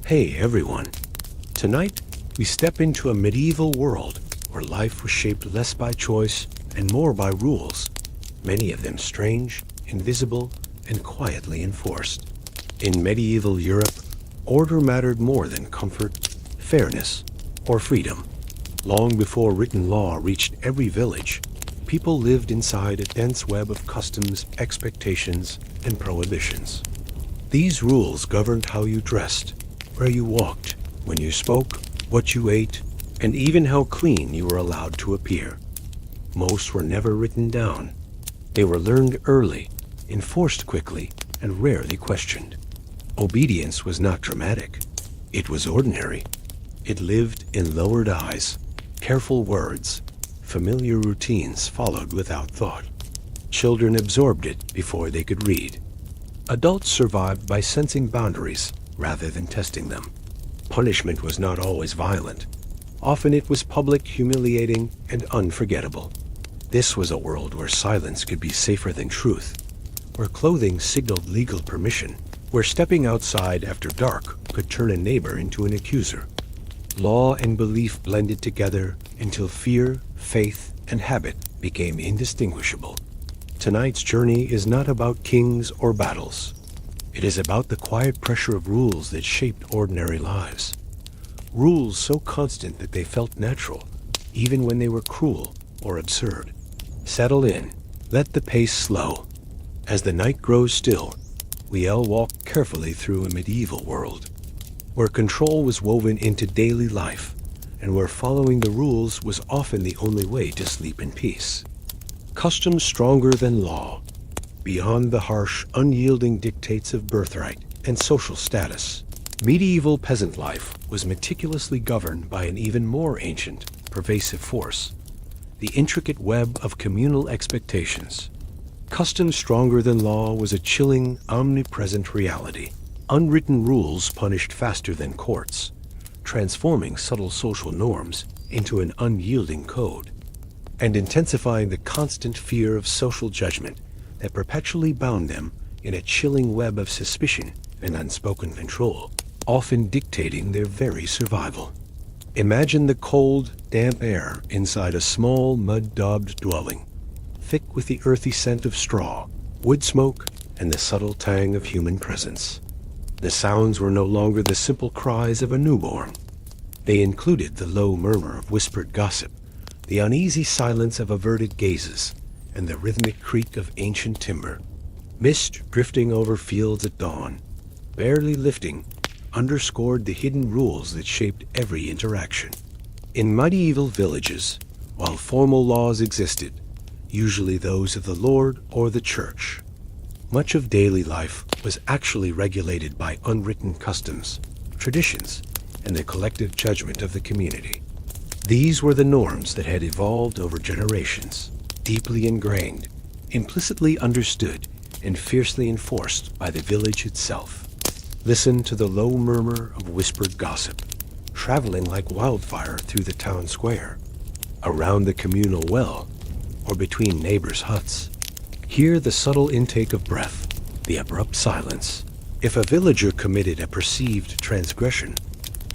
Hey everyone! Tonight, we step into a medieval world where life was shaped less by choice and more by rules, many of them strange, invisible, and quietly enforced. In medieval Europe, order mattered more than comfort, fairness, or freedom. Long before written law reached every village, people lived inside a dense web of customs, expectations, and prohibitions. These rules governed how you dressed, where you walked, when you spoke, what you ate, and even how clean you were allowed to appear. Most were never written down. They were learned early, enforced quickly, and rarely questioned. Obedience was not dramatic. It was ordinary. It lived in lowered eyes, careful words, familiar routines followed without thought. Children absorbed it before they could read. Adults survived by sensing boundaries rather than testing them. Punishment was not always violent. Often it was public, humiliating, and unforgettable. This was a world where silence could be safer than truth, where clothing signaled legal permission, where stepping outside after dark could turn a neighbor into an accuser. Law and belief blended together until fear, faith, and habit became indistinguishable. Tonight's journey is not about kings or battles. It is about the quiet pressure of rules that shaped ordinary lives. Rules so constant that they felt natural, even when they were cruel or absurd. Settle in. Let the pace slow. As the night grows still, we all walk carefully through a medieval world, where control was woven into daily life, and where following the rules was often the only way to sleep in peace. Customs stronger than law, beyond the harsh, unyielding dictates of birthright and social status. Medieval peasant life was meticulously governed by an even more ancient, pervasive force, the intricate web of communal expectations. Custom stronger than law was a chilling, omnipresent reality. Unwritten rules punished faster than courts, transforming subtle social norms into an unyielding code, and intensifying the constant fear of social judgment that perpetually bound them in a chilling web of suspicion and unspoken control, often dictating their very survival. Imagine the cold, damp air inside a small, mud-daubed dwelling, thick with the earthy scent of straw, wood smoke, and the subtle tang of human presence. The sounds were no longer the simple cries of a newborn. They included the low murmur of whispered gossip, the uneasy silence of averted gazes, and the rhythmic creak of ancient timber. Mist drifting over fields at dawn, barely lifting, underscored the hidden rules that shaped every interaction. In medieval villages, while formal laws existed, usually those of the Lord or the Church, much of daily life was actually regulated by unwritten customs, traditions, and the collective judgment of the community. These were the norms that had evolved over generations, deeply ingrained, implicitly understood, and fiercely enforced by the village itself. Listen to the low murmur of whispered gossip, traveling like wildfire through the town square, around the communal well, or between neighbors' huts. Hear the subtle intake of breath, the abrupt silence. If a villager committed a perceived transgression,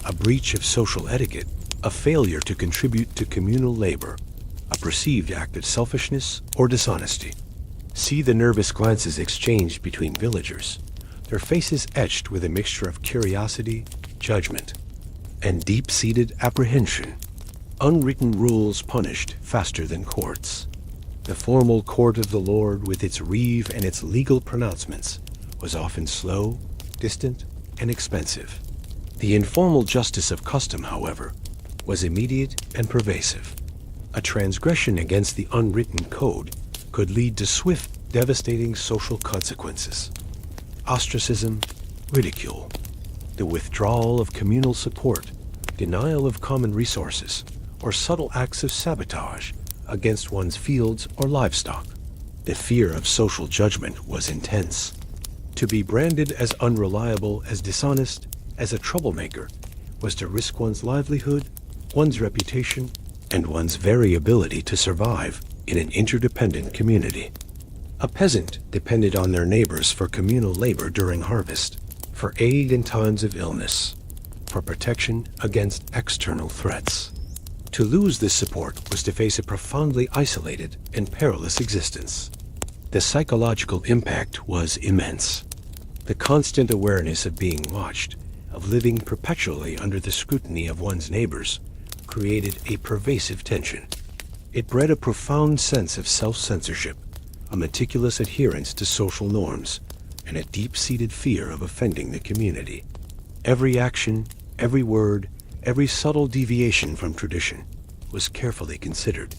a breach of social etiquette, a failure to contribute to communal labor, a perceived act of selfishness or dishonesty. See the nervous glances exchanged between villagers, their faces etched with a mixture of curiosity, judgment, and deep-seated apprehension. Unwritten rules punished faster than courts. The formal court of the Lord, with its reeve and its legal pronouncements, was often slow, distant, and expensive. The informal justice of custom, however, was immediate and pervasive. A transgression against the unwritten code could lead to swift, devastating social consequences. Ostracism, ridicule, the withdrawal of communal support, denial of common resources, or subtle acts of sabotage against one's fields or livestock. The fear of social judgment was intense. To be branded as unreliable, as dishonest, as a troublemaker, was to risk one's livelihood, one's reputation, and one's very ability to survive in an interdependent community. A peasant depended on their neighbors for communal labor during harvest, for aid in times of illness, offer protection against external threats. To lose this support was to face a profoundly isolated and perilous existence. The psychological impact was immense. The constant awareness of being watched, of living perpetually under the scrutiny of one's neighbors, created a pervasive tension. It bred a profound sense of self-censorship, a meticulous adherence to social norms, and a deep-seated fear of offending the community. Every action, every word, every subtle deviation from tradition was carefully considered.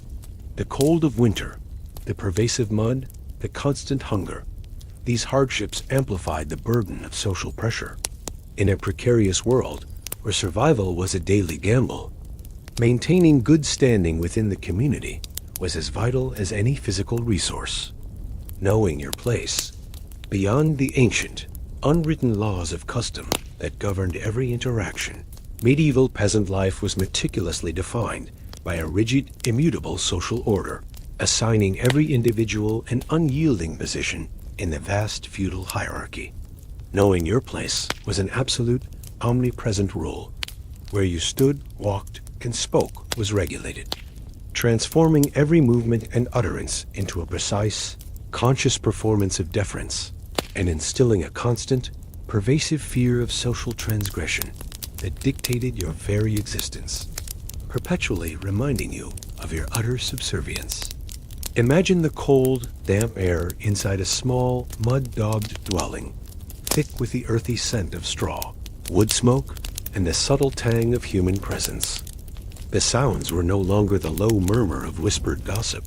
The cold of winter, the pervasive mud, the constant hunger, these hardships amplified the burden of social pressure. In a precarious world where survival was a daily gamble, maintaining good standing within the community was as vital as any physical resource. Knowing your place, beyond the ancient, unwritten laws of custom that governed every interaction, medieval peasant life was meticulously defined by a rigid, immutable social order, assigning every individual an unyielding position in the vast feudal hierarchy. Knowing your place was an absolute, omnipresent rule. Where you stood, walked, and spoke was regulated, transforming every movement and utterance into a precise, conscious performance of deference, and instilling a constant, pervasive fear of social transgression that dictated your very existence, perpetually reminding you of your utter subservience. Imagine the cold, damp air inside a small, mud-daubed dwelling, thick with the earthy scent of straw, wood smoke, and the subtle tang of human presence. The sounds were no longer the low murmur of whispered gossip.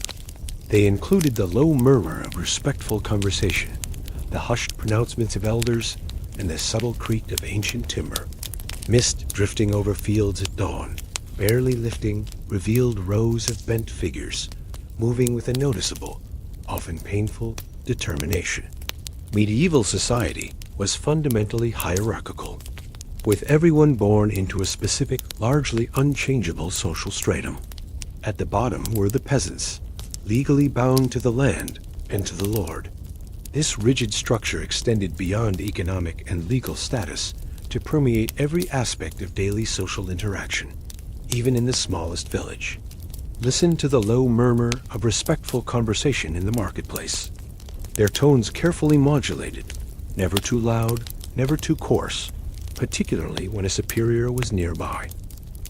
They included the low murmur of respectful conversation, the hushed pronouncements of elders, and the subtle creak of ancient timber. Mist drifting over fields at dawn, barely lifting, revealed rows of bent figures, moving with a noticeable, often painful, determination. Medieval society was fundamentally hierarchical, with everyone born into a specific, largely unchangeable social stratum. At the bottom were the peasants, legally bound to the land and to the lord. This rigid structure extended beyond economic and legal status to permeate every aspect of daily social interaction, even in the smallest village. Listen to the low murmur of respectful conversation in the marketplace. Their tones carefully modulated, never too loud, never too coarse, particularly when a superior was nearby.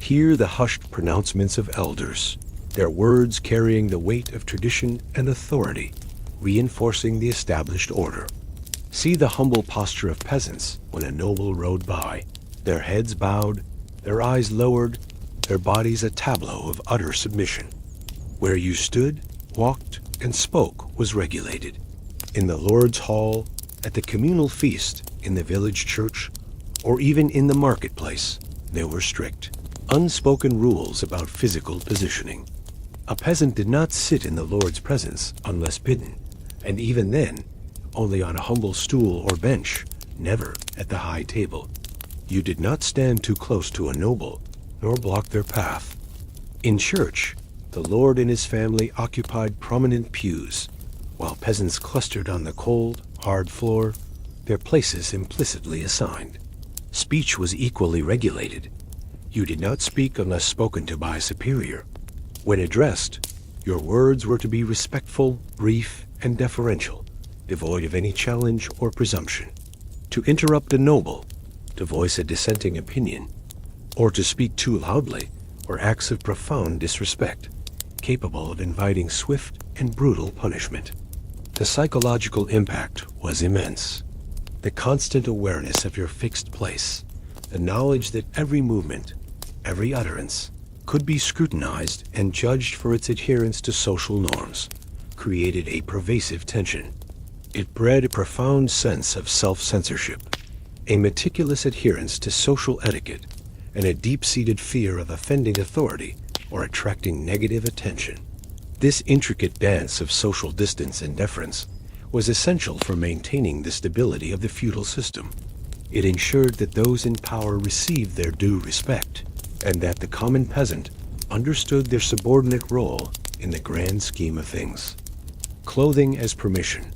Hear the hushed pronouncements of elders, their words carrying the weight of tradition and authority, reinforcing the established order. See the humble posture of peasants when a noble rode by, their heads bowed, their eyes lowered, their bodies a tableau of utter submission. Where you stood, walked, and spoke was regulated. In the Lord's hall, at the communal feast, in the village church, or even in the marketplace, there were strict, unspoken rules about physical positioning. A peasant did not sit in the Lord's presence unless bidden, and even then, only on a humble stool or bench, never at the high table. You did not stand too close to a noble, nor block their path. In church, the Lord and his family occupied prominent pews, while peasants clustered on the cold, hard floor, their places implicitly assigned. Speech was equally regulated. You did not speak unless spoken to by a superior. When addressed, your words were to be respectful, brief, and deferential, devoid of any challenge or presumption. To interrupt a noble, to voice a dissenting opinion, or to speak too loudly were acts of profound disrespect, capable of inviting swift and brutal punishment. The psychological impact was immense. The constant awareness of your fixed place, the knowledge that every movement, every utterance, could be scrutinized and judged for its adherence to social norms, created a pervasive tension. It bred a profound sense of self-censorship, a meticulous adherence to social etiquette, and a deep-seated fear of offending authority or attracting negative attention. This intricate dance of social distance and deference was essential for maintaining the stability of the feudal system. It ensured that those in power received their due respect, and that the common peasant understood their subordinate role in the grand scheme of things. Clothing as permission.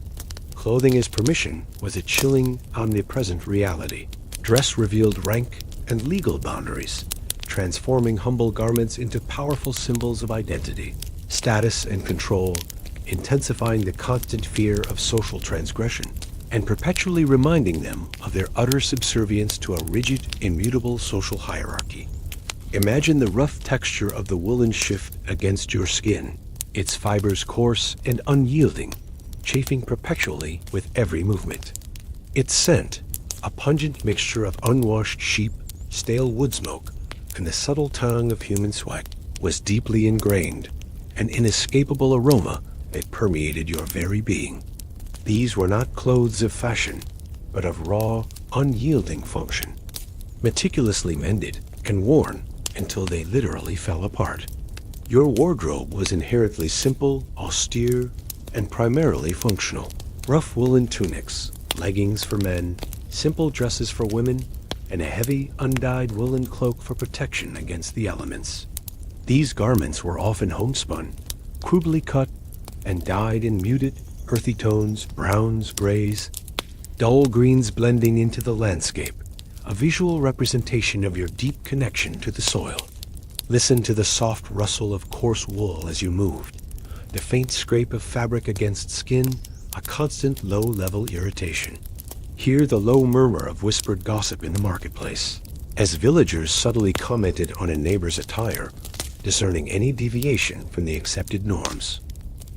Clothing as permission was a chilling, omnipresent reality. Dress revealed rank, and legal boundaries, transforming humble garments into powerful symbols of identity, status, and control, intensifying the constant fear of social transgression, and perpetually reminding them of their utter subservience to a rigid, immutable social hierarchy. Imagine the rough texture of the woolen shift against your skin, its fibers coarse and unyielding, chafing perpetually with every movement. Its scent, a pungent mixture of unwashed sheep, stale wood smoke, and the subtle tang of human sweat, was deeply ingrained, an inescapable aroma that permeated your very being. These were not clothes of fashion, but of raw, unyielding function, meticulously mended and worn until they literally fell apart. Your wardrobe was inherently simple, austere, and primarily functional. Rough woolen tunics, leggings for men, simple dresses for women, and a heavy, undyed woolen cloak for protection against the elements. These garments were often homespun, crudely cut, and dyed in muted, earthy tones, browns, grays, dull greens blending into the landscape, a visual representation of your deep connection to the soil. Listen to the soft rustle of coarse wool as you moved, the faint scrape of fabric against skin, a constant low-level irritation. Hear the low murmur of whispered gossip in the marketplace, as villagers subtly commented on a neighbor's attire, discerning any deviation from the accepted norms.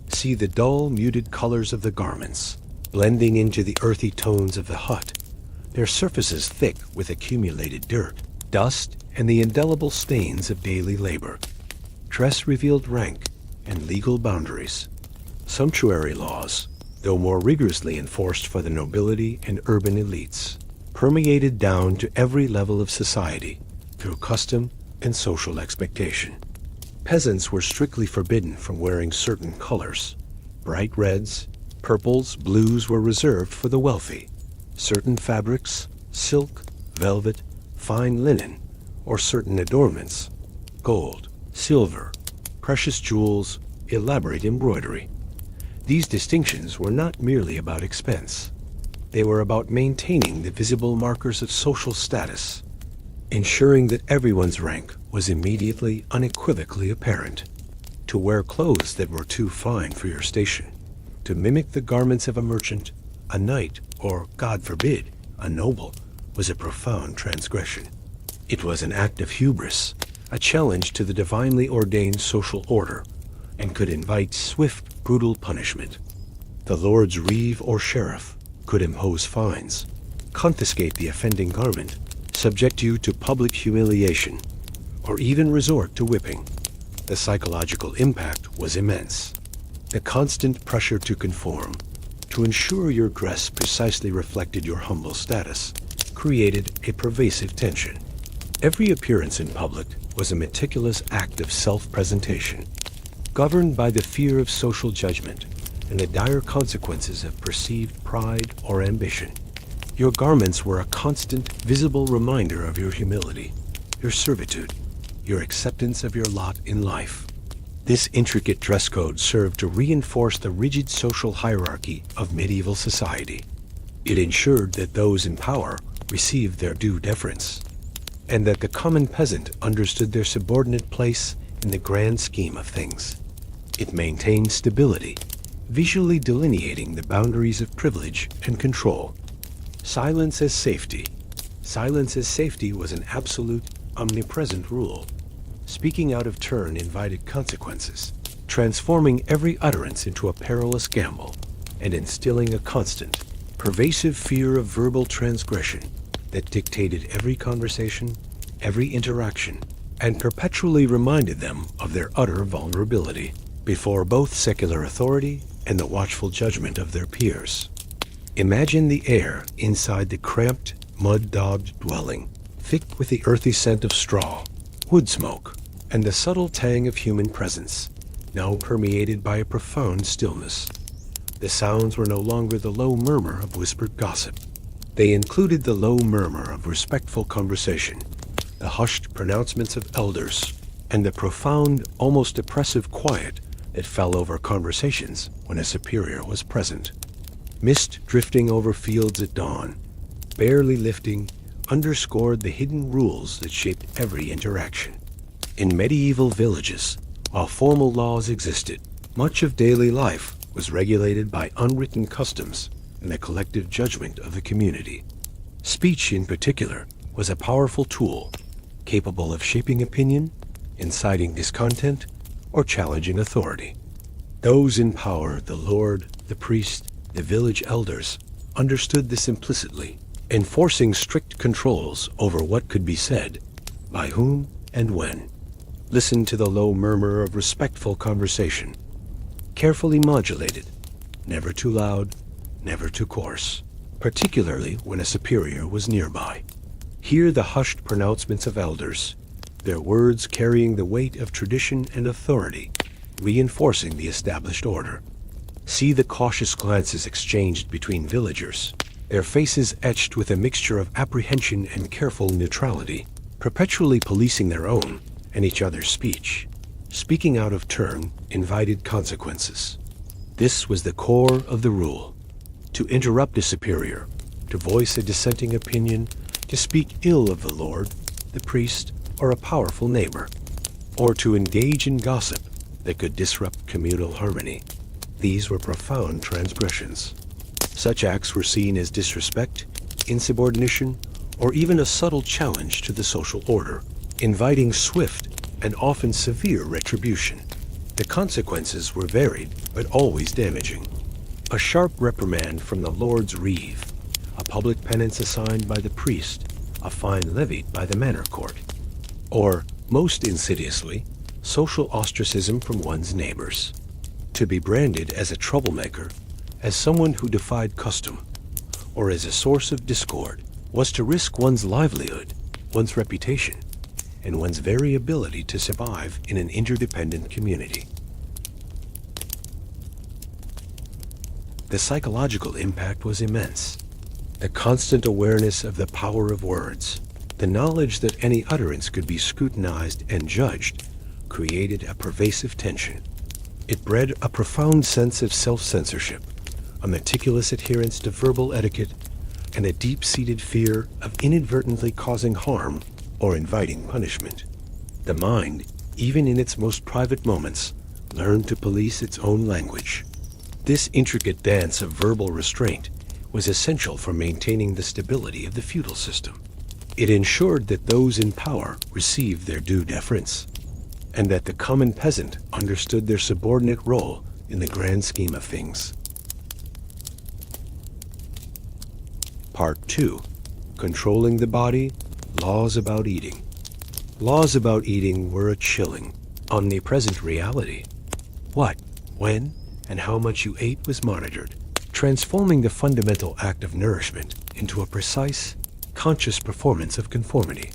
See the dull, muted colors of the garments, blending into the earthy tones of the hut, their surfaces thick with accumulated dirt, dust, and the indelible stains of daily labor. Dress revealed rank and legal boundaries. Sumptuary laws, though more rigorously enforced for the nobility and urban elites, permeated down to every level of society through custom and social expectation. Peasants were strictly forbidden from wearing certain colors. Bright reds, purples, blues were reserved for the wealthy. Certain fabrics, silk, velvet, fine linen, or certain adornments, gold, silver, precious jewels, elaborate embroidery. These distinctions were not merely about expense. They were about maintaining the visible markers of social status, ensuring that everyone's rank was immediately, unequivocally apparent. To wear clothes that were too fine for your station, to mimic the garments of a merchant, a knight, or, God forbid, a noble, was a profound transgression. It was an act of hubris, a challenge to the divinely ordained social order, and could invite swift, brutal punishment. The lord's reeve or sheriff could impose fines, confiscate the offending garment, subject you to public humiliation, or even resort to whipping. The psychological impact was immense. The constant pressure to conform, to ensure your dress precisely reflected your humble status, created a pervasive tension. Every appearance in public was a meticulous act of self-presentation, governed by the fear of social judgment and the dire consequences of perceived pride or ambition. Your garments were a constant, visible reminder of your humility, your servitude, your acceptance of your lot in life. This intricate dress code served to reinforce the rigid social hierarchy of medieval society. It ensured that those in power received their due deference, and that the common peasant understood their subordinate place in the grand scheme of things. It maintained stability, visually delineating the boundaries of privilege and control. Silence as safety. Silence as safety was an absolute, omnipresent rule. Speaking out of turn invited consequences, transforming every utterance into a perilous gamble, and instilling a constant, pervasive fear of verbal transgression that dictated every conversation, every interaction, and perpetually reminded them of their utter vulnerability before both secular authority and the watchful judgment of their peers. Imagine the air inside the cramped, mud-daubed dwelling, thick with the earthy scent of straw, wood smoke, and the subtle tang of human presence, now permeated by a profound stillness. The sounds were no longer the low murmur of whispered gossip. They included the low murmur of respectful conversation, the hushed pronouncements of elders, and the profound, almost oppressive quiet that fell over conversations when a superior was present. Mist drifting over fields at dawn, barely lifting, underscored the hidden rules that shaped every interaction. In medieval villages, while formal laws existed, much of daily life was regulated by unwritten customs and the collective judgment of the community. Speech, in particular, was a powerful tool, capable of shaping opinion, inciting discontent, or challenging authority. Those in power, the lord, the priest, the village elders, understood this implicitly, enforcing strict controls over what could be said, by whom, and when. Listen to the low murmur of respectful conversation, carefully modulated, never too loud, never too coarse, particularly when a superior was nearby. Hear the hushed pronouncements of elders, their words carrying the weight of tradition and authority, reinforcing the established order. See the cautious glances exchanged between villagers, their faces etched with a mixture of apprehension and careful neutrality, perpetually policing their own and each other's speech. Speaking out of turn invited consequences. This was the core of the rule. To interrupt a superior, to voice a dissenting opinion, to speak ill of the lord, the priest, or a powerful neighbor, or to engage in gossip that could disrupt communal harmony. These were profound transgressions. Such acts were seen as disrespect, insubordination, or even a subtle challenge to the social order, inviting swift and often severe retribution. The consequences were varied, but always damaging. A sharp reprimand from the lord's reeve, a public penance assigned by the priest, a fine levied by the manor court, or, most insidiously, social ostracism from one's neighbors. To be branded as a troublemaker, as someone who defied custom, or as a source of discord, was to risk one's livelihood, one's reputation, and one's very ability to survive in an interdependent community. The psychological impact was immense. The constant awareness of the power of words, the knowledge that any utterance could be scrutinized and judged, created a pervasive tension. It bred a profound sense of self-censorship, a meticulous adherence to verbal etiquette, and a deep-seated fear of inadvertently causing harm or inviting punishment. The mind, even in its most private moments, learned to police its own language. This intricate dance of verbal restraint was essential for maintaining the stability of the feudal system. It ensured that those in power received their due deference, and that the common peasant understood their subordinate role in the grand scheme of things. Part 2. Controlling the body, laws about eating. Laws about eating were a chilling, omnipresent reality. What, when, and how much you ate was monitored, transforming the fundamental act of nourishment into a precise, conscious performance of conformity,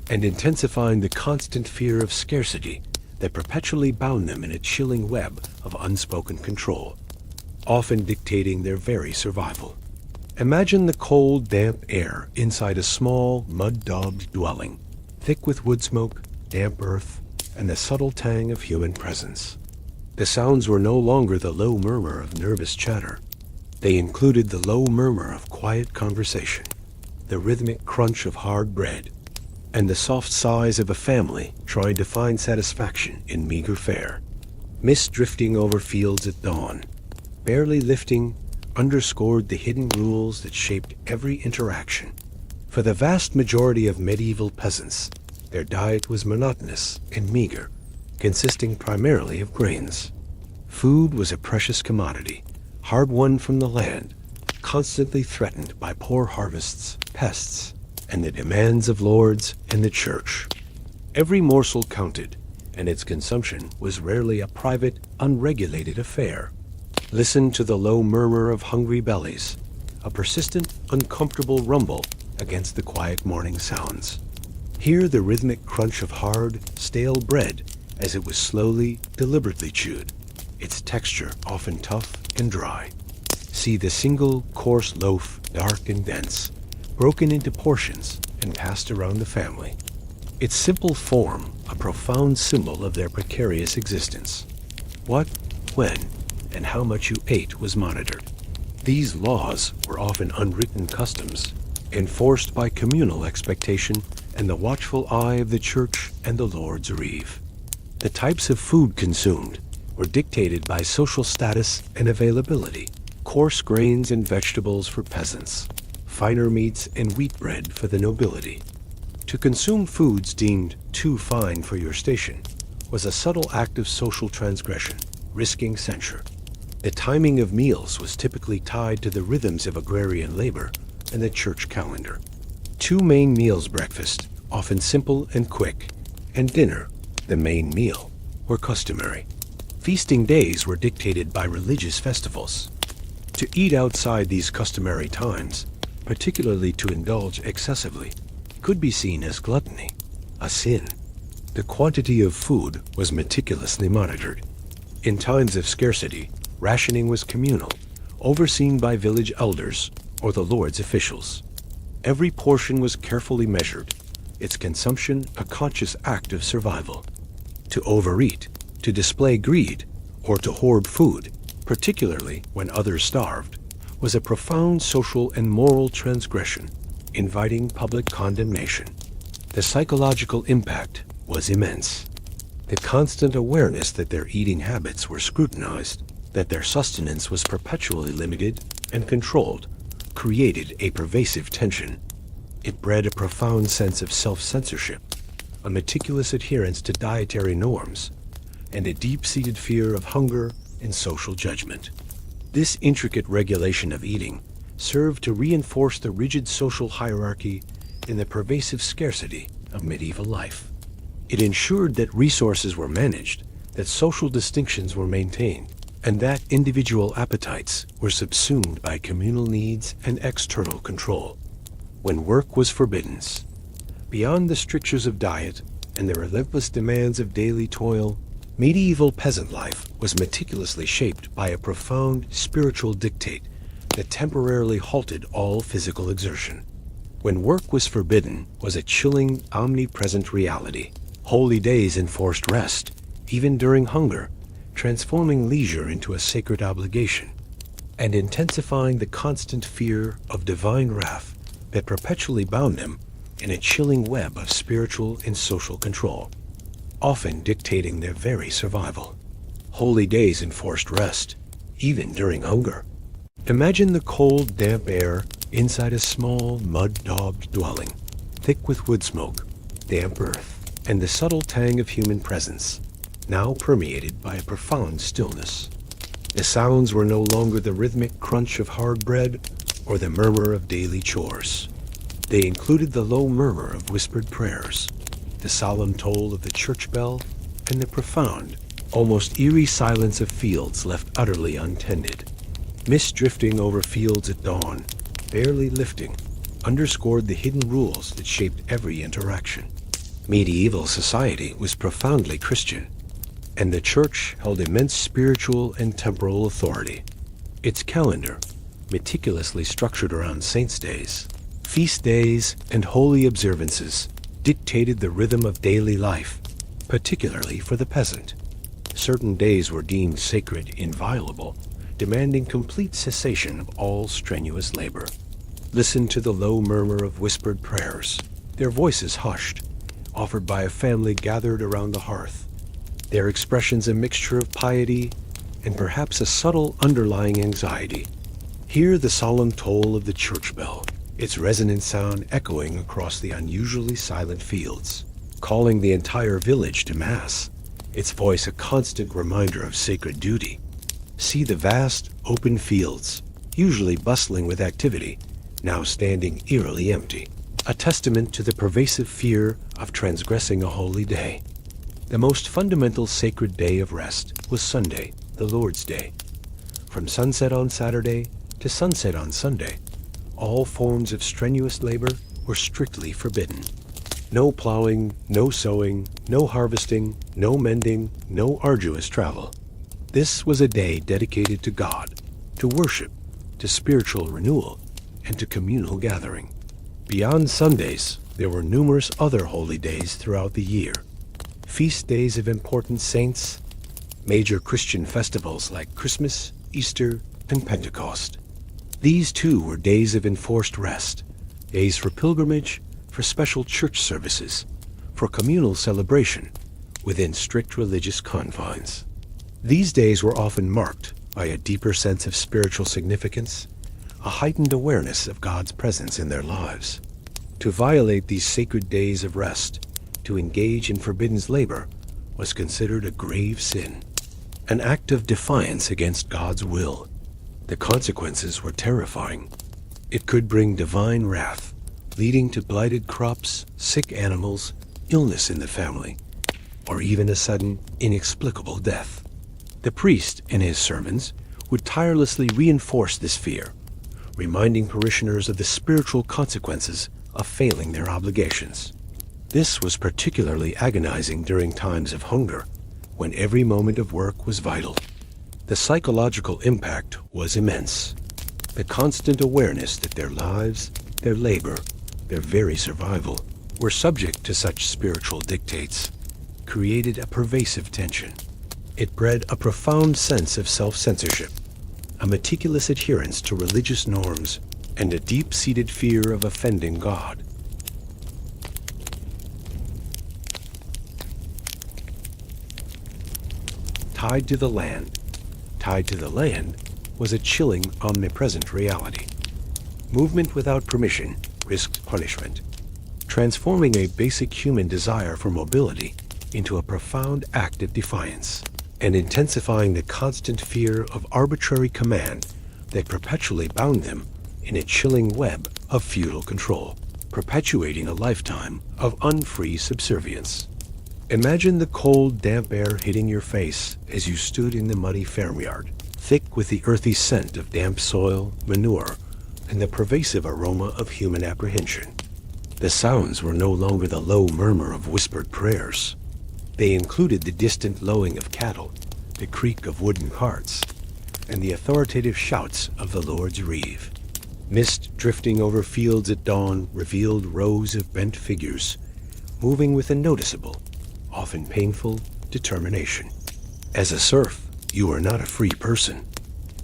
and intensifying the constant fear of scarcity that perpetually bound them in a chilling web of unspoken control, often dictating their very survival. Imagine the cold, damp air inside a small, mud-daubed dwelling, thick with wood smoke, damp earth, and the subtle tang of human presence. The sounds were no longer the low murmur of nervous chatter. They included the low murmur of quiet conversation, the rhythmic crunch of hard bread, and the soft sighs of a family trying to find satisfaction in meager fare. Mist drifting over fields at dawn, barely lifting, underscored the hidden rules that shaped every interaction. For the vast majority of medieval peasants, their diet was monotonous and meager, consisting primarily of grains. Food was a precious commodity, hard-won from the land, constantly threatened by poor harvests, pests, and the demands of lords and the church. Every morsel counted, and its consumption was rarely a private, unregulated affair. Listen to the low murmur of hungry bellies, a persistent, uncomfortable rumble against the quiet morning sounds. Hear the rhythmic crunch of hard, stale bread as it was slowly, deliberately chewed, its texture often tough and dry. See the single, coarse loaf, dark and dense, broken into portions and passed around the family. Its simple form, a profound symbol of their precarious existence. What, when, and how much you ate was monitored. These laws were often unwritten customs, enforced by communal expectation and the watchful eye of the Church and the Lord's Reeve. The types of food consumed were dictated by social status and availability: coarse grains and vegetables for peasants, finer meats and wheat bread for the nobility. To consume foods deemed too fine for your station was a subtle act of social transgression, risking censure. The timing of meals was typically tied to the rhythms of agrarian labor and the church calendar. Two main meals: breakfast, often simple and quick, and dinner, the main meal, were customary. Feasting days were dictated by religious festivals. To eat outside these customary times, particularly to indulge excessively, could be seen as gluttony, a sin. The quantity of food was meticulously monitored. In times of scarcity, rationing was communal, overseen by village elders or the Lord's officials. Every portion was carefully measured, its consumption a conscious act of survival. To overeat, to display greed, or to hoard food, particularly when others starved, was a profound social and moral transgression, inviting public condemnation. The psychological impact was immense. The constant awareness that their eating habits were scrutinized, that their sustenance was perpetually limited and controlled, created a pervasive tension. It bred a profound sense of self-censorship, a meticulous adherence to dietary norms, and a deep-seated fear of hunger and social judgment. This intricate regulation of eating served to reinforce the rigid social hierarchy and the pervasive scarcity of medieval life. It ensured that resources were managed, that social distinctions were maintained, and that individual appetites were subsumed by communal needs and external control. When work was forbidden, beyond the strictures of diet and the relentless demands of daily toil, medieval peasant life was meticulously shaped by a profound spiritual dictate that temporarily halted all physical exertion. When work was forbidden was a chilling, omnipresent reality. Holy days enforced rest, even during hunger, transforming leisure into a sacred obligation, and intensifying the constant fear of divine wrath that perpetually bound them in a chilling web of spiritual and social control, often dictating their very survival. Holy days enforced rest, even during hunger. Imagine the cold, damp air inside a small, mud-daubed dwelling, thick with wood smoke, damp earth, and the subtle tang of human presence, now permeated by a profound stillness. The sounds were no longer the rhythmic crunch of hard bread or the murmur of daily chores. They included the low murmur of whispered prayers, the solemn toll of the church bell, and the profound, almost eerie silence of fields left utterly untended. Mist drifting over fields at dawn, barely lifting, underscored the hidden rules that shaped every interaction. Medieval society was profoundly Christian, and the church held immense spiritual and temporal authority. Its calendar, meticulously structured around saints' days, feast days, and holy observances, dictated the rhythm of daily life, particularly for the peasant. Certain days were deemed sacred, inviolable, demanding complete cessation of all strenuous labor. Listen to the low murmur of whispered prayers, their voices hushed, offered by a family gathered around the hearth, their expressions a mixture of piety and perhaps a subtle underlying anxiety. Hear the solemn toll of the church bell, its resonant sound echoing across the unusually silent fields, calling the entire village to Mass, its voice a constant reminder of sacred duty. See the vast, open fields, usually bustling with activity, now standing eerily empty, a testament to the pervasive fear of transgressing a holy day. The most fundamental sacred day of rest was Sunday, the Lord's Day. From sunset on Saturday to sunset on Sunday, all forms of strenuous labor were strictly forbidden. No plowing, no sowing, no harvesting, no mending, no arduous travel. This was a day dedicated to God, to worship, to spiritual renewal, and to communal gathering. Beyond Sundays, there were numerous other holy days throughout the year. Feast days of important saints, major Christian festivals like Christmas, Easter, and Pentecost. These too were days of enforced rest, days for pilgrimage, for special church services, for communal celebration, within strict religious confines. These days were often marked by a deeper sense of spiritual significance, a heightened awareness of God's presence in their lives. To violate these sacred days of rest, to engage in forbidden labor, was considered a grave sin, an act of defiance against God's will. The consequences were terrifying. It could bring divine wrath, leading to blighted crops, sick animals, illness in the family, or even a sudden, inexplicable death. The priest and his servants would tirelessly reinforce this fear, reminding parishioners of the spiritual consequences of failing their obligations. This was particularly agonizing during times of hunger, when every moment of work was vital. The psychological impact was immense. The constant awareness that their lives, their labor, their very survival were subject to such spiritual dictates created a pervasive tension. It bred a profound sense of self-censorship, a meticulous adherence to religious norms, and a deep-seated fear of offending God. Tied to the land. Tied to the land was a chilling, omnipresent reality. Movement without permission risked punishment, transforming a basic human desire for mobility into a profound act of defiance, and intensifying the constant fear of arbitrary command that perpetually bound them in a chilling web of feudal control, perpetuating a lifetime of unfree subservience. Imagine the cold, damp air hitting your face as you stood in the muddy farmyard, thick with the earthy scent of damp soil, manure, and the pervasive aroma of human apprehension. The sounds were no longer the low murmur of whispered prayers. They included the distant lowing of cattle, the creak of wooden carts, and the authoritative shouts of the Lord's reeve. Mist drifting over fields at dawn revealed rows of bent figures, moving with a noticeable, often painful, determination. As a serf, you were not a free person.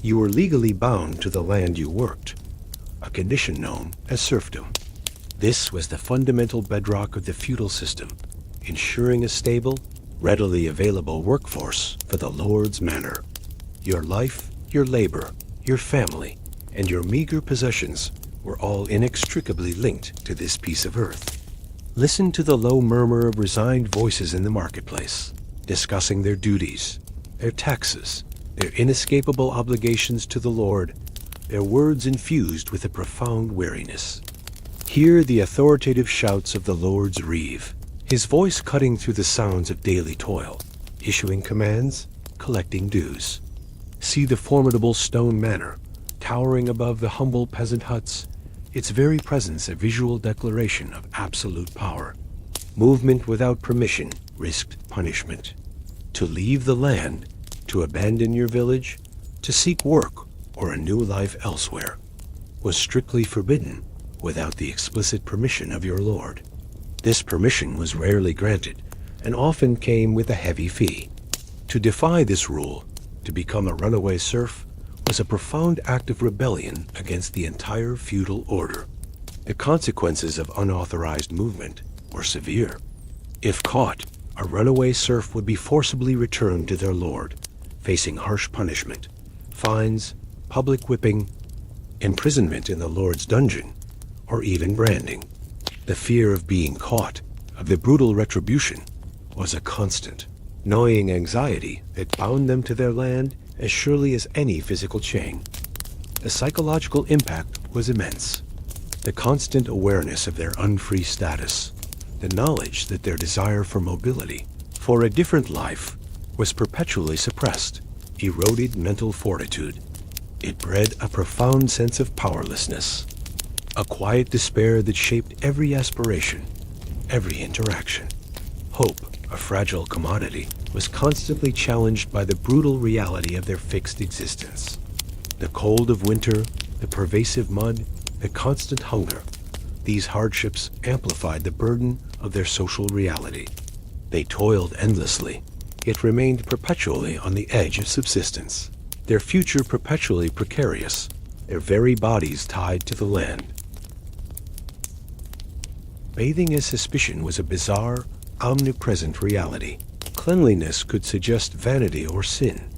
You were legally bound to the land you worked, a condition known as serfdom. This was the fundamental bedrock of the feudal system, ensuring a stable, readily available workforce for the Lord's manor. Your life, your labor, your family, and your meager possessions were all inextricably linked to this piece of earth. Listen to the low murmur of resigned voices in the marketplace, discussing their duties, their taxes, their inescapable obligations to the Lord, their words infused with a profound weariness. Hear the authoritative shouts of the Lord's reeve, his voice cutting through the sounds of daily toil, issuing commands, collecting dues. See the formidable stone manor, towering above the humble peasant huts, its very presence a visual declaration of absolute power. Movement without permission risked punishment. To leave the land, to abandon your village, to seek work or a new life elsewhere, was strictly forbidden without the explicit permission of your Lord. This permission was rarely granted, and often came with a heavy fee. To defy this rule, to become a runaway serf, was a profound act of rebellion against the entire feudal order. The consequences of unauthorized movement were severe. If caught, a runaway serf would be forcibly returned to their lord, facing harsh punishment, fines, public whipping, imprisonment in the Lord's dungeon, or even branding. The fear of being caught, of the brutal retribution, was a constant, gnawing anxiety that bound them to their land as surely as any physical chain. The psychological impact was immense. The constant awareness of their unfree status, the knowledge that their desire for mobility, for a different life, was perpetually suppressed, eroded mental fortitude. It bred a profound sense of powerlessness, a quiet despair that shaped every aspiration, every interaction. Hope, a fragile commodity, was constantly challenged by the brutal reality of their fixed existence. The cold of winter, the pervasive mud, the constant hunger, these hardships amplified the burden of their social reality. They toiled endlessly, yet remained perpetually on the edge of subsistence, their future perpetually precarious, their very bodies tied to the land. Bathing as suspicion was a bizarre, omnipresent reality. Cleanliness could suggest vanity or sin,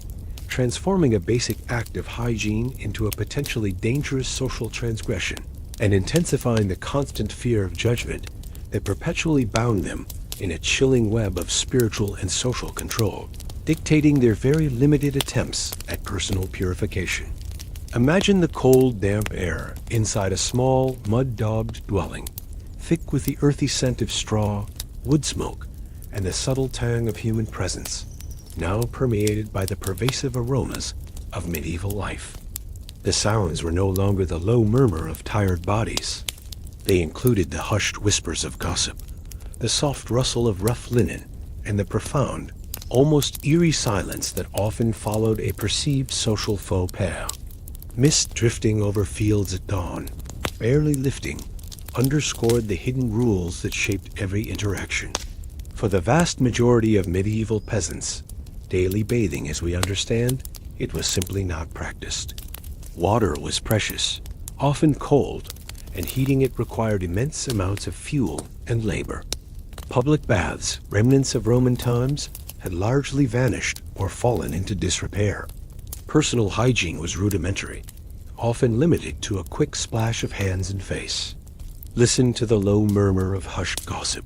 transforming a basic act of hygiene into a potentially dangerous social transgression, and intensifying the constant fear of judgment that perpetually bound them in a chilling web of spiritual and social control, dictating their very limited attempts at personal purification. Imagine the cold, damp air inside a small, mud-daubed dwelling, thick with the earthy scent of straw, wood smoke, and the subtle tang of human presence, now permeated by the pervasive aromas of medieval life. The sounds were no longer the low murmur of tired bodies. They included the hushed whispers of gossip, the soft rustle of rough linen, and the profound, almost eerie silence that often followed a perceived social faux pas. Mist drifting over fields at dawn, barely lifting, underscored the hidden rules that shaped every interaction. For the vast majority of medieval peasants, daily bathing as we understand it was simply not practiced. Water was precious, often cold, and heating it required immense amounts of fuel and labor. Public baths, remnants of Roman times, had largely vanished or fallen into disrepair. Personal hygiene was rudimentary, often limited to a quick splash of hands and face. Listen to the low murmur of hushed gossip,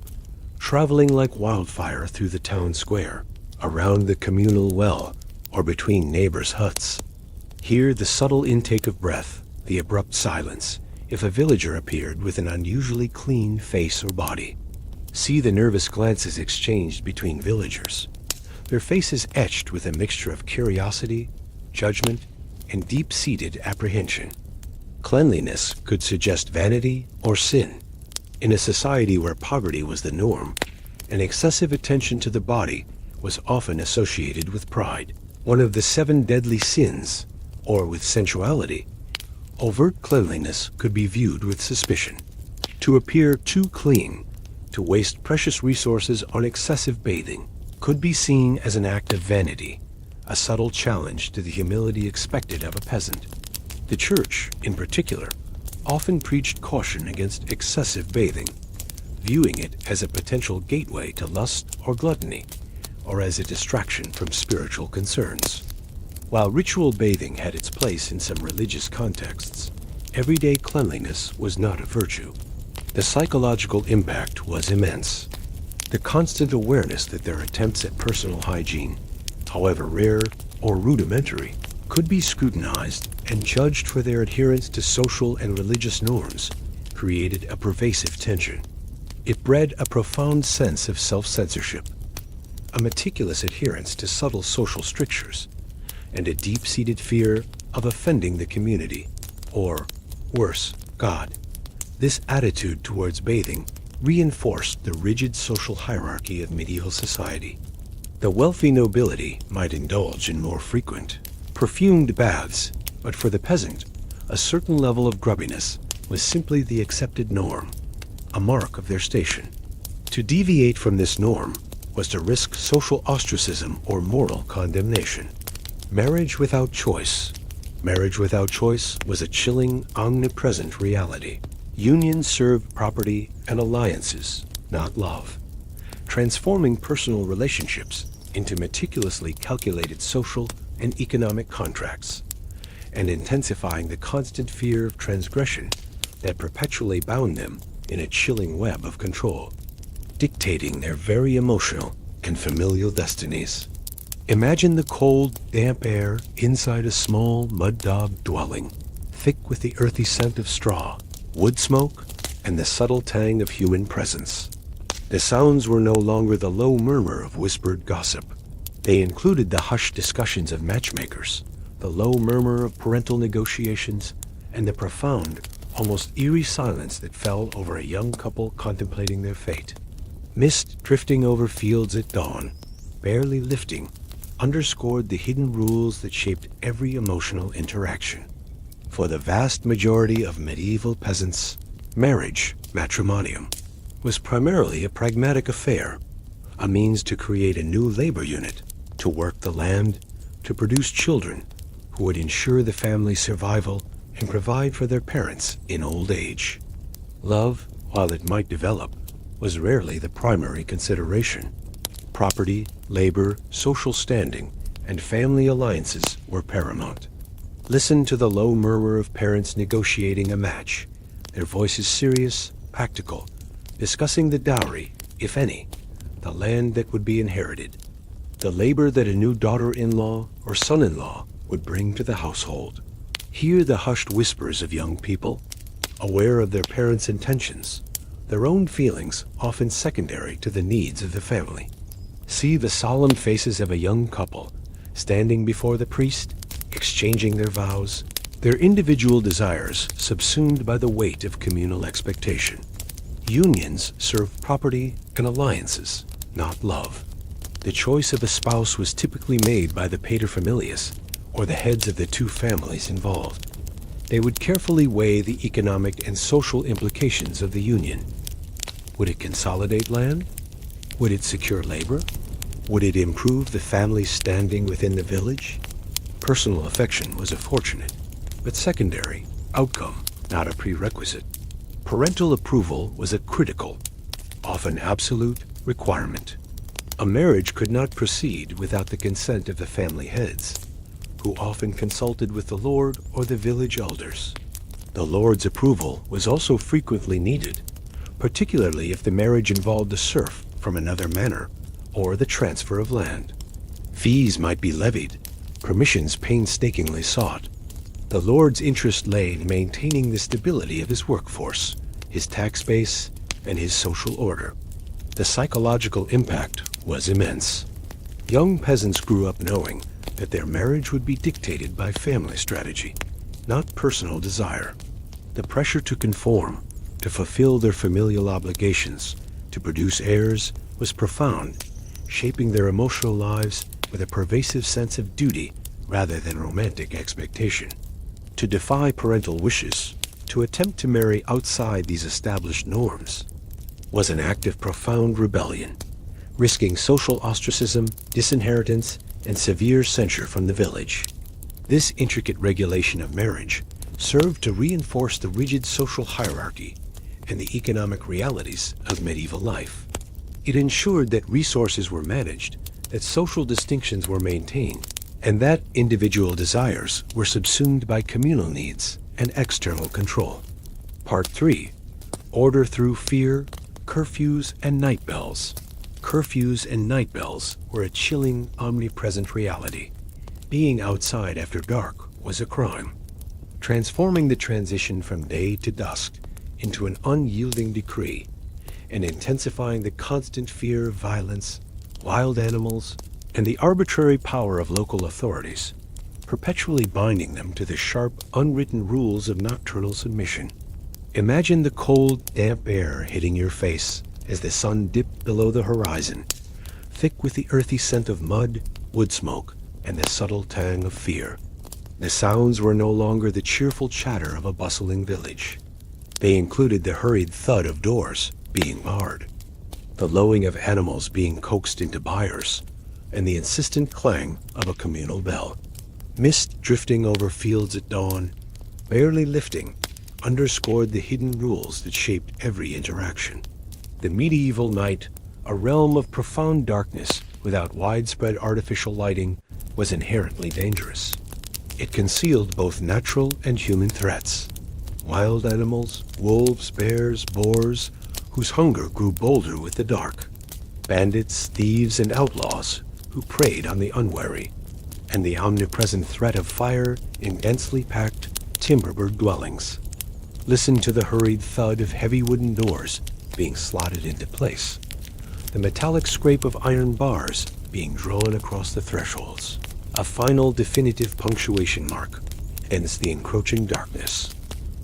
traveling like wildfire through the town square, around the communal well, or between neighbors' huts. Hear the subtle intake of breath, the abrupt silence, if a villager appeared with an unusually clean face or body. See the nervous glances exchanged between villagers, their faces etched with a mixture of curiosity, judgment, and deep-seated apprehension. Cleanliness could suggest vanity or sin. In a society where poverty was the norm, and excessive attention to the body was often associated with pride, one of the 7 deadly sins, or with sensuality, overt cleanliness could be viewed with suspicion. To appear too clean, to waste precious resources on excessive bathing, could be seen as an act of vanity, a subtle challenge to the humility expected of a peasant. The church, in particular, often preached caution against excessive bathing, viewing it as a potential gateway to lust or gluttony, or as a distraction from spiritual concerns. While ritual bathing had its place in some religious contexts, everyday cleanliness was not a virtue. The psychological impact was immense. The constant awareness that their attempts at personal hygiene, however rare or rudimentary, could be scrutinized and judged for their adherence to social and religious norms created a pervasive tension. It bred a profound sense of self-censorship, a meticulous adherence to subtle social strictures, and a deep-seated fear of offending the community, or, worse, God. This attitude towards bathing reinforced the rigid social hierarchy of medieval society. The wealthy nobility might indulge in more frequent, perfumed baths, but for the peasant, a certain level of grubbiness was simply the accepted norm, a mark of their station. To deviate from this norm was to risk social ostracism or moral condemnation. Marriage without choice. Marriage without choice was a chilling, omnipresent reality. Unions served property and alliances, not love, transforming personal relationships into meticulously calculated social and economic contracts, and intensifying the constant fear of transgression that perpetually bound them in a chilling web of control, dictating their very emotional and familial destinies. Imagine the cold, damp air inside a small, mud-daubed dwelling, thick with the earthy scent of straw, wood smoke, and the subtle tang of human presence. The sounds were no longer the low murmur of whispered gossip. They included the hushed discussions of matchmakers, the low murmur of parental negotiations, and the profound, almost eerie silence that fell over a young couple contemplating their fate. Mist drifting over fields at dawn, barely lifting, underscored the hidden rules that shaped every emotional interaction. For the vast majority of medieval peasants, marriage, matrimonium, was primarily a pragmatic affair, a means to create a new labor unit, to work the land, to produce children who would ensure the family's survival and provide for their parents in old age. Love, while it might develop, was rarely the primary consideration. Property, labor, social standing, and family alliances were paramount. Listen to the low murmur of parents negotiating a match, their voices serious, practical, discussing the dowry, if any, the land that would be inherited, the labor that a new daughter-in-law or son-in-law would bring to the household. Hear the hushed whispers of young people, aware of their parents' intentions, their own feelings often secondary to the needs of the family. See the solemn faces of a young couple standing before the priest, exchanging their vows, their individual desires subsumed by the weight of communal expectation. Unions serve property and alliances, not love. The choice of a spouse was typically made by the paterfamilias, or the heads of the two families involved. They would carefully weigh the economic and social implications of the union. Would it consolidate land? Would it secure labor? Would it improve the family's standing within the village? Personal affection was a fortunate, but secondary, outcome, not a prerequisite. Parental approval was a critical, often absolute, requirement. A marriage could not proceed without the consent of the family heads, who often consulted with the Lord or the village elders. The Lord's approval was also frequently needed, particularly if the marriage involved a serf from another manor or the transfer of land. Fees might be levied, permissions painstakingly sought. The Lord's interest lay in maintaining the stability of his workforce, his tax base, and his social order. The psychological impact was immense. Young peasants grew up knowing that their marriage would be dictated by family strategy, not personal desire. The pressure to conform, to fulfill their familial obligations, to produce heirs was profound, shaping their emotional lives with a pervasive sense of duty rather than romantic expectation. To defy parental wishes, to attempt to marry outside these established norms, was an act of profound rebellion, risking social ostracism, disinheritance, and severe censure from the village. This intricate regulation of marriage served to reinforce the rigid social hierarchy and the economic realities of medieval life. It ensured that resources were managed, that social distinctions were maintained, and that individual desires were subsumed by communal needs and external control. Part 3. Order through fear, curfews, and night bells. Curfews and night bells were a chilling, omnipresent reality. Being outside after dark was a crime, transforming the transition from day to dusk into an unyielding decree, and intensifying the constant fear of violence, wild animals, and the arbitrary power of local authorities, perpetually binding them to the sharp, unwritten rules of nocturnal submission. Imagine the cold, damp air hitting your face as the sun dipped below the horizon, thick with the earthy scent of mud, wood smoke, and the subtle tang of fear. The sounds were no longer the cheerful chatter of a bustling village. They included the hurried thud of doors being barred, the lowing of animals being coaxed into byres, and the insistent clang of a communal bell. Mist drifting over fields at dawn, barely lifting, underscored the hidden rules that shaped every interaction. The medieval night, a realm of profound darkness without widespread artificial lighting, was inherently dangerous. It concealed both natural and human threats. Wild animals, wolves, bears, boars, whose hunger grew bolder with the dark. Bandits, thieves, and outlaws who preyed on the unwary. And the omnipresent threat of fire in densely packed, timber-bird dwellings. Listen to the hurried thud of heavy wooden doors being slotted into place, the metallic scrape of iron bars being drawn across the thresholds. A final definitive punctuation mark ends the encroaching darkness.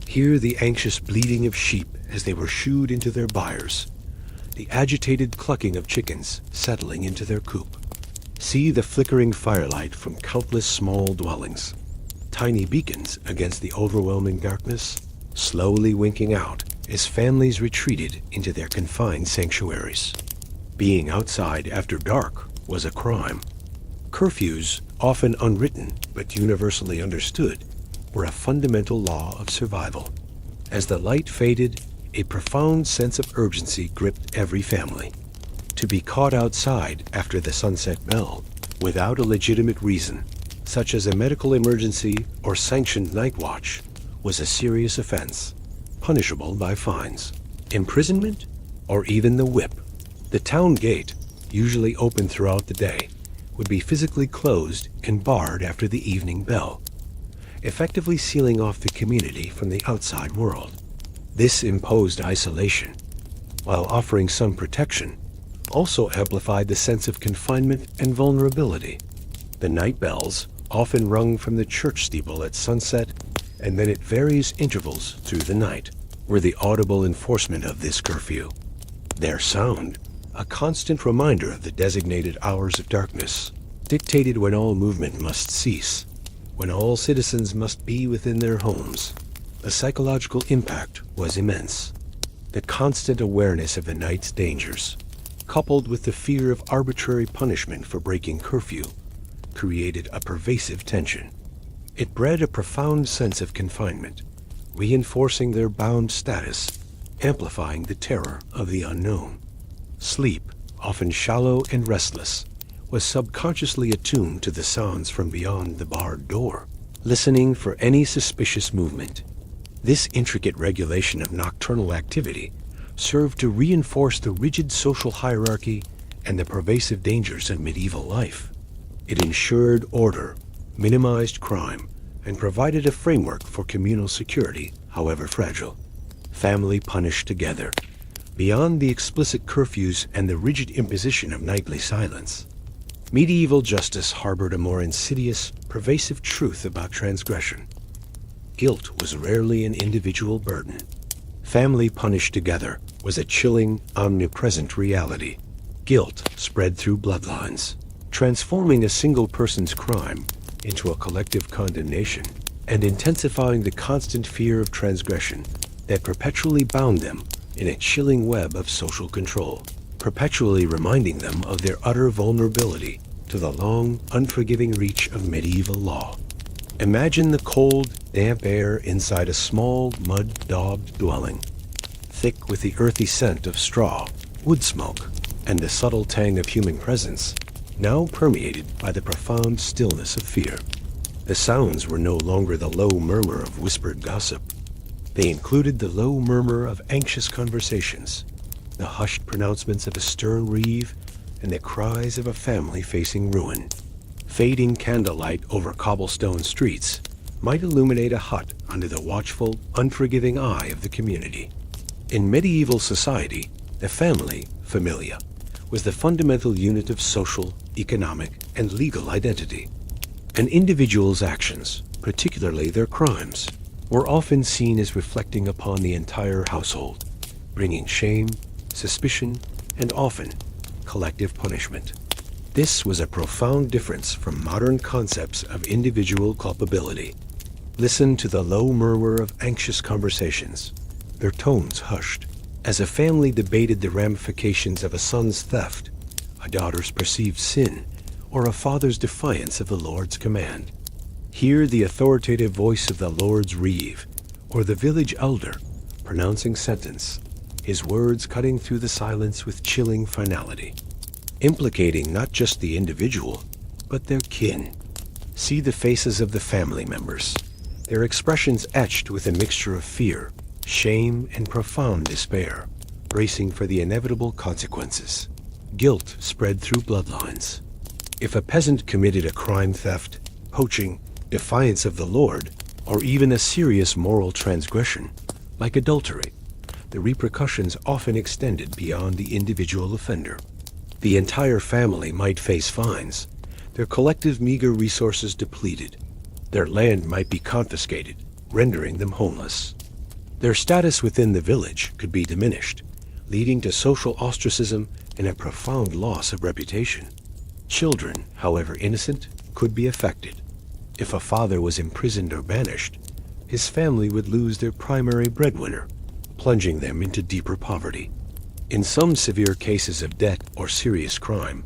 Hear the anxious bleating of sheep as they were shooed into their byres, the agitated clucking of chickens settling into their coop. See the flickering firelight from countless small dwellings, tiny beacons against the overwhelming darkness, slowly winking out as families retreated into their confined sanctuaries. Being outside after dark was a crime. Curfews, often unwritten but universally understood, were a fundamental law of survival. As the light faded, a profound sense of urgency gripped every family. To be caught outside after the sunset bell, without a legitimate reason, such as a medical emergency or sanctioned night watch, was a serious offense, punishable by fines, imprisonment, or even the whip. The town gate, usually open throughout the day, would be physically closed and barred after the evening bell, effectively sealing off the community from the outside world. This imposed isolation, while offering some protection, also amplified the sense of confinement and vulnerability. The night bells, often rung from the church steeple at sunset and then at various intervals through the night, were the audible enforcement of this curfew. Their sound, a constant reminder of the designated hours of darkness, dictated when all movement must cease, when all citizens must be within their homes. The psychological impact was immense. The constant awareness of the night's dangers, coupled with the fear of arbitrary punishment for breaking curfew, created a pervasive tension. It bred a profound sense of confinement, reinforcing their bound status, amplifying the terror of the unknown. Sleep, often shallow and restless, was subconsciously attuned to the sounds from beyond the barred door, listening for any suspicious movement. This intricate regulation of nocturnal activity served to reinforce the rigid social hierarchy and the pervasive dangers of medieval life. It ensured order, minimized crime, and provided a framework for communal security, however fragile. Family punished together. Beyond the explicit curfews and the rigid imposition of nightly silence, medieval justice harbored a more insidious, pervasive truth about transgression. Guilt was rarely an individual burden. Family punished together was a chilling, omnipresent reality. Guilt spread through bloodlines, transforming a single person's crime into a collective condemnation and intensifying the constant fear of transgression that perpetually bound them in a chilling web of social control, perpetually reminding them of their utter vulnerability to the long, unforgiving reach of medieval law. Imagine the cold, damp air inside a small, mud-daubed dwelling, thick with the earthy scent of straw, wood smoke, and the subtle tang of human presence, now permeated by the profound stillness of fear. The sounds were no longer the low murmur of whispered gossip. They included the low murmur of anxious conversations, the hushed pronouncements of a stern reeve, and the cries of a family facing ruin. Fading candlelight over cobblestone streets might illuminate a hut under the watchful, unforgiving eye of the community. In medieval society, the family, familia, was the fundamental unit of social, economic, and legal identity. An individual's actions, particularly their crimes, were often seen as reflecting upon the entire household, bringing shame, suspicion, and often collective punishment. This was a profound difference from modern concepts of individual culpability. Listen to the low murmur of anxious conversations, their tones hushed, as a family debated the ramifications of a son's theft, a daughter's perceived sin, or a father's defiance of the Lord's command. Hear the authoritative voice of the Lord's reeve, or the village elder, pronouncing sentence, his words cutting through the silence with chilling finality, implicating not just the individual, but their kin. See the faces of the family members, their expressions etched with a mixture of fear, shame, and profound despair, bracing for the inevitable consequences. Guilt spread through bloodlines. If a peasant committed a crime, theft, poaching, defiance of the Lord, or even a serious moral transgression, like adultery, the repercussions often extended beyond the individual offender. The entire family might face fines, their collective meager resources depleted. Their land might be confiscated, rendering them homeless. Their status within the village could be diminished, leading to social ostracism and a profound loss of reputation. Children, however innocent, could be affected. If a father was imprisoned or banished, his family would lose their primary breadwinner, plunging them into deeper poverty. In some severe cases of debt or serious crime,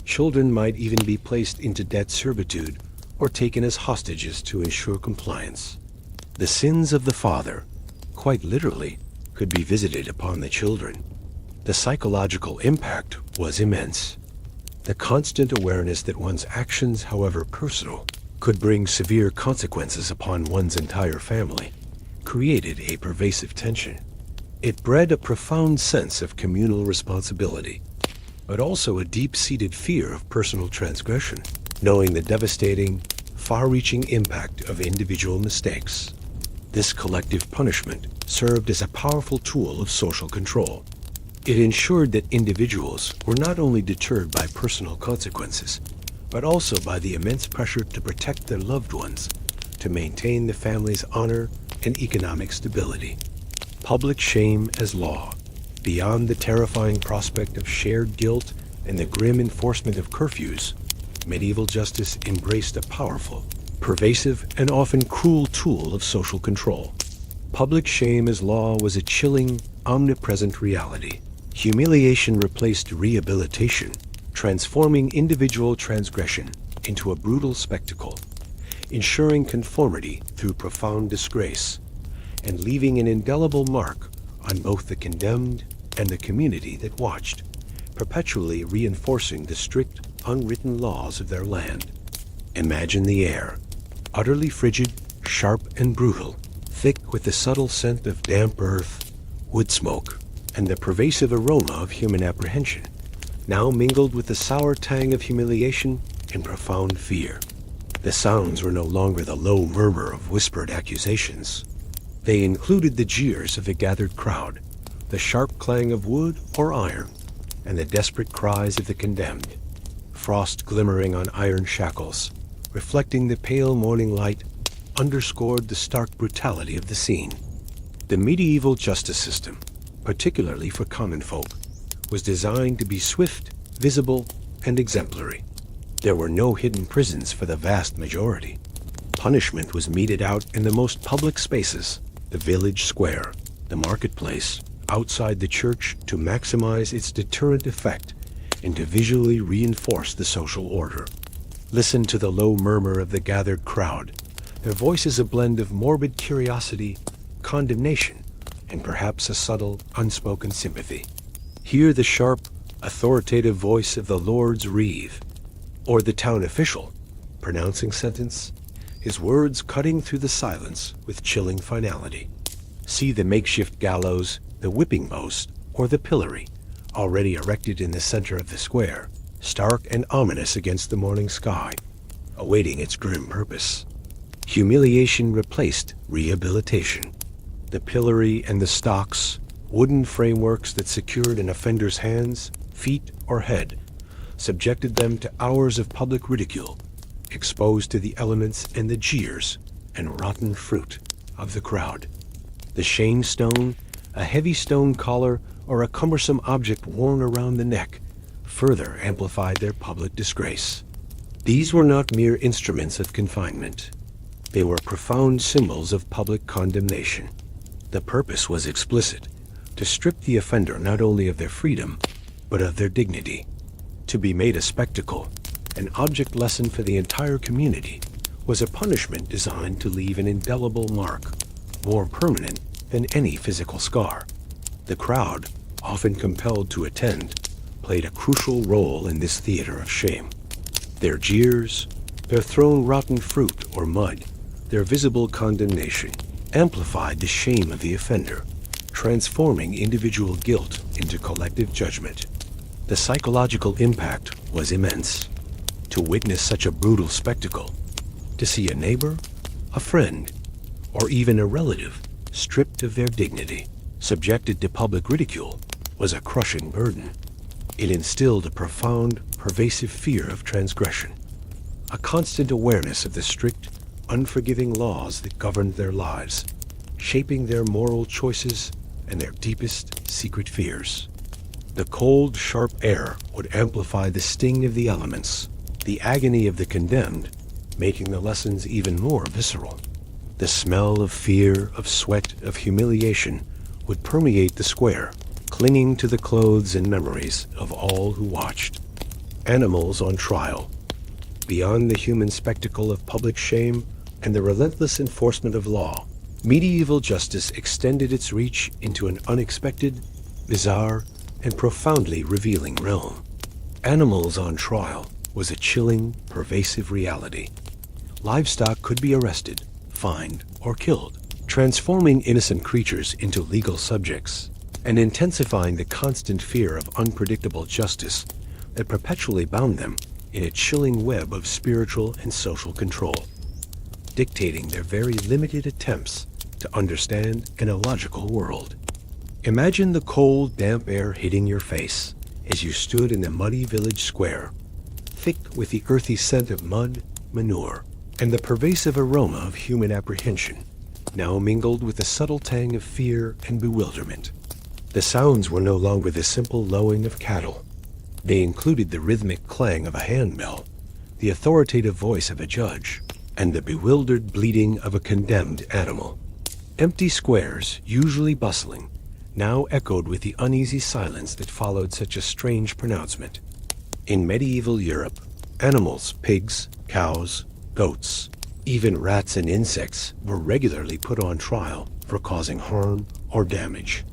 children might even be placed into debt servitude or taken as hostages to ensure compliance. The sins of the father, quite literally, could be visited upon the children. The psychological impact was immense. The constant awareness that one's actions, however personal, could bring severe consequences upon one's entire family created a pervasive tension. It bred a profound sense of communal responsibility, but also a deep-seated fear of personal transgression, knowing the devastating, far-reaching impact of individual mistakes. This collective punishment served as a powerful tool of social control. It ensured that individuals were not only deterred by personal consequences, but also by the immense pressure to protect their loved ones, to maintain the family's honor and economic stability. Public shame as law, beyond the terrifying prospect of shared guilt and the grim enforcement of curfews, medieval justice embraced a powerful, pervasive, and often cruel tool of social control. Public shame as law was a chilling, omnipresent reality. Humiliation replaced rehabilitation, transforming individual transgression into a brutal spectacle, ensuring conformity through profound disgrace, and leaving an indelible mark on both the condemned and the community that watched, perpetually reinforcing the strict, unwritten laws of their land. Imagine the air, utterly frigid, sharp and brutal, thick with the subtle scent of damp earth, wood smoke, and the pervasive aroma of human apprehension, now mingled with the sour tang of humiliation and profound fear. The sounds were no longer the low murmur of whispered accusations. They included the jeers of the gathered crowd, the sharp clang of wood or iron, and the desperate cries of the condemned. Frost glimmering on iron shackles, reflecting the pale morning light, underscored the stark brutality of the scene. The medieval justice system, particularly for common folk, was designed to be swift, visible, and exemplary. There were no hidden prisons for the vast majority. Punishment was meted out in the most public spaces, the village square, the marketplace, outside the church, to maximize its deterrent effect and to visually reinforce the social order. Listen to the low murmur of the gathered crowd, their voices a blend of morbid curiosity, condemnation, and perhaps a subtle, unspoken sympathy. Hear the sharp, authoritative voice of the Lord's reeve, or the town official, pronouncing sentence, his words cutting through the silence with chilling finality. See the makeshift gallows, the whipping post, or the pillory, already erected in the center of the square, stark and ominous against the morning sky, awaiting its grim purpose. Humiliation replaced rehabilitation. The pillory and the stocks, wooden frameworks that secured an offender's hands, feet, or head, subjected them to hours of public ridicule, exposed to the elements and the jeers and rotten fruit of the crowd. The shame stone, a heavy stone collar, or a cumbersome object worn around the neck further amplified their public disgrace. These were not mere instruments of confinement. They were profound symbols of public condemnation. The purpose was explicit, to strip the offender not only of their freedom, but of their dignity. To be made a spectacle, an object lesson for the entire community, was a punishment designed to leave an indelible mark, more permanent than any physical scar. The crowd, often compelled to attend, played a crucial role in this theater of shame. Their jeers, their thrown rotten fruit or mud, their visible condemnation, amplified the shame of the offender, transforming individual guilt into collective judgment. The psychological impact was immense. To witness such a brutal spectacle, to see a neighbor, a friend, or even a relative stripped of their dignity, subjected to public ridicule, was a crushing burden. It instilled a profound, pervasive fear of transgression, a constant awareness of the strict, unforgiving laws that governed their lives, shaping their moral choices and their deepest secret fears. The cold, sharp air would amplify the sting of the elements, the agony of the condemned, making the lessons even more visceral. The smell of fear, of sweat, of humiliation would permeate the square, clinging to the clothes and memories of all who watched. Animals on trial. Beyond the human spectacle of public shame and the relentless enforcement of law, Medieval justice extended its reach into an unexpected, bizarre, and profoundly revealing realm. Animals on trial was a chilling, pervasive reality. Livestock could be arrested, fined, or killed, transforming innocent creatures into legal subjects and intensifying the constant fear of unpredictable justice that perpetually bound them in a chilling web of spiritual and social control, dictating their very limited attempts to understand an illogical world. Imagine the cold, damp air hitting your face as you stood in the muddy village square, thick with the earthy scent of mud, manure, and the pervasive aroma of human apprehension, now mingled with the subtle tang of fear and bewilderment. The sounds were no longer the simple lowing of cattle. They included the rhythmic clang of a handbell, the authoritative voice of a judge, and the bewildered bleating of a condemned animal. Empty squares, usually bustling, now echoed with the uneasy silence that followed such a strange pronouncement. In medieval Europe, animals, pigs, cows, goats, even rats and insects were regularly put on trial for causing harm or damage.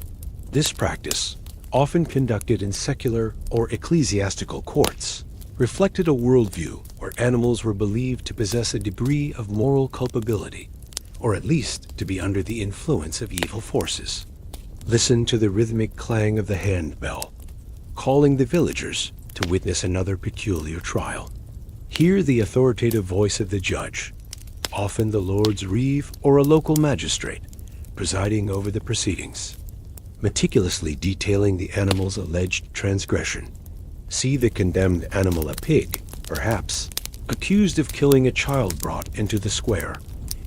This practice, often conducted in secular or ecclesiastical courts, reflected a worldview where animals were believed to possess a degree of moral culpability, or at least to be under the influence of evil forces. Listen to the rhythmic clang of the handbell, calling the villagers to witness another peculiar trial. Hear the authoritative voice of the judge, often the Lord's reeve or a local magistrate, presiding over the proceedings, meticulously detailing the animal's alleged transgression. See the condemned animal, a pig, perhaps, accused of killing a child, brought into the square,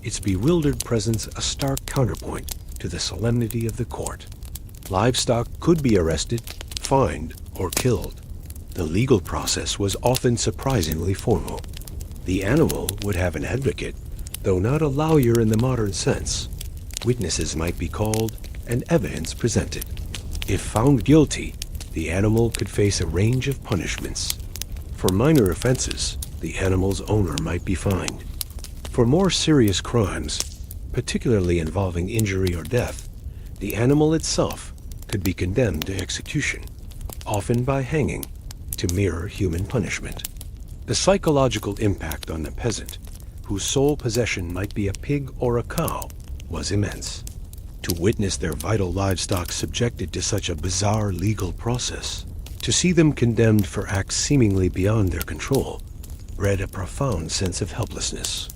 its bewildered presence a stark counterpoint to the solemnity of the court. Livestock could be arrested, fined, or killed. The legal process was often surprisingly formal. The animal would have an advocate, though not a lawyer in the modern sense. Witnesses might be called and evidence presented. If found guilty, the animal could face a range of punishments. For minor offenses, the animal's owner might be fined. For more serious crimes, particularly involving injury or death, the animal itself could be condemned to execution, often by hanging, to mirror human punishment. The psychological impact on the peasant, whose sole possession might be a pig or a cow, was immense. To witness their vital livestock subjected to such a bizarre legal process, to see them condemned for acts seemingly beyond their control, bred a profound sense of helplessness.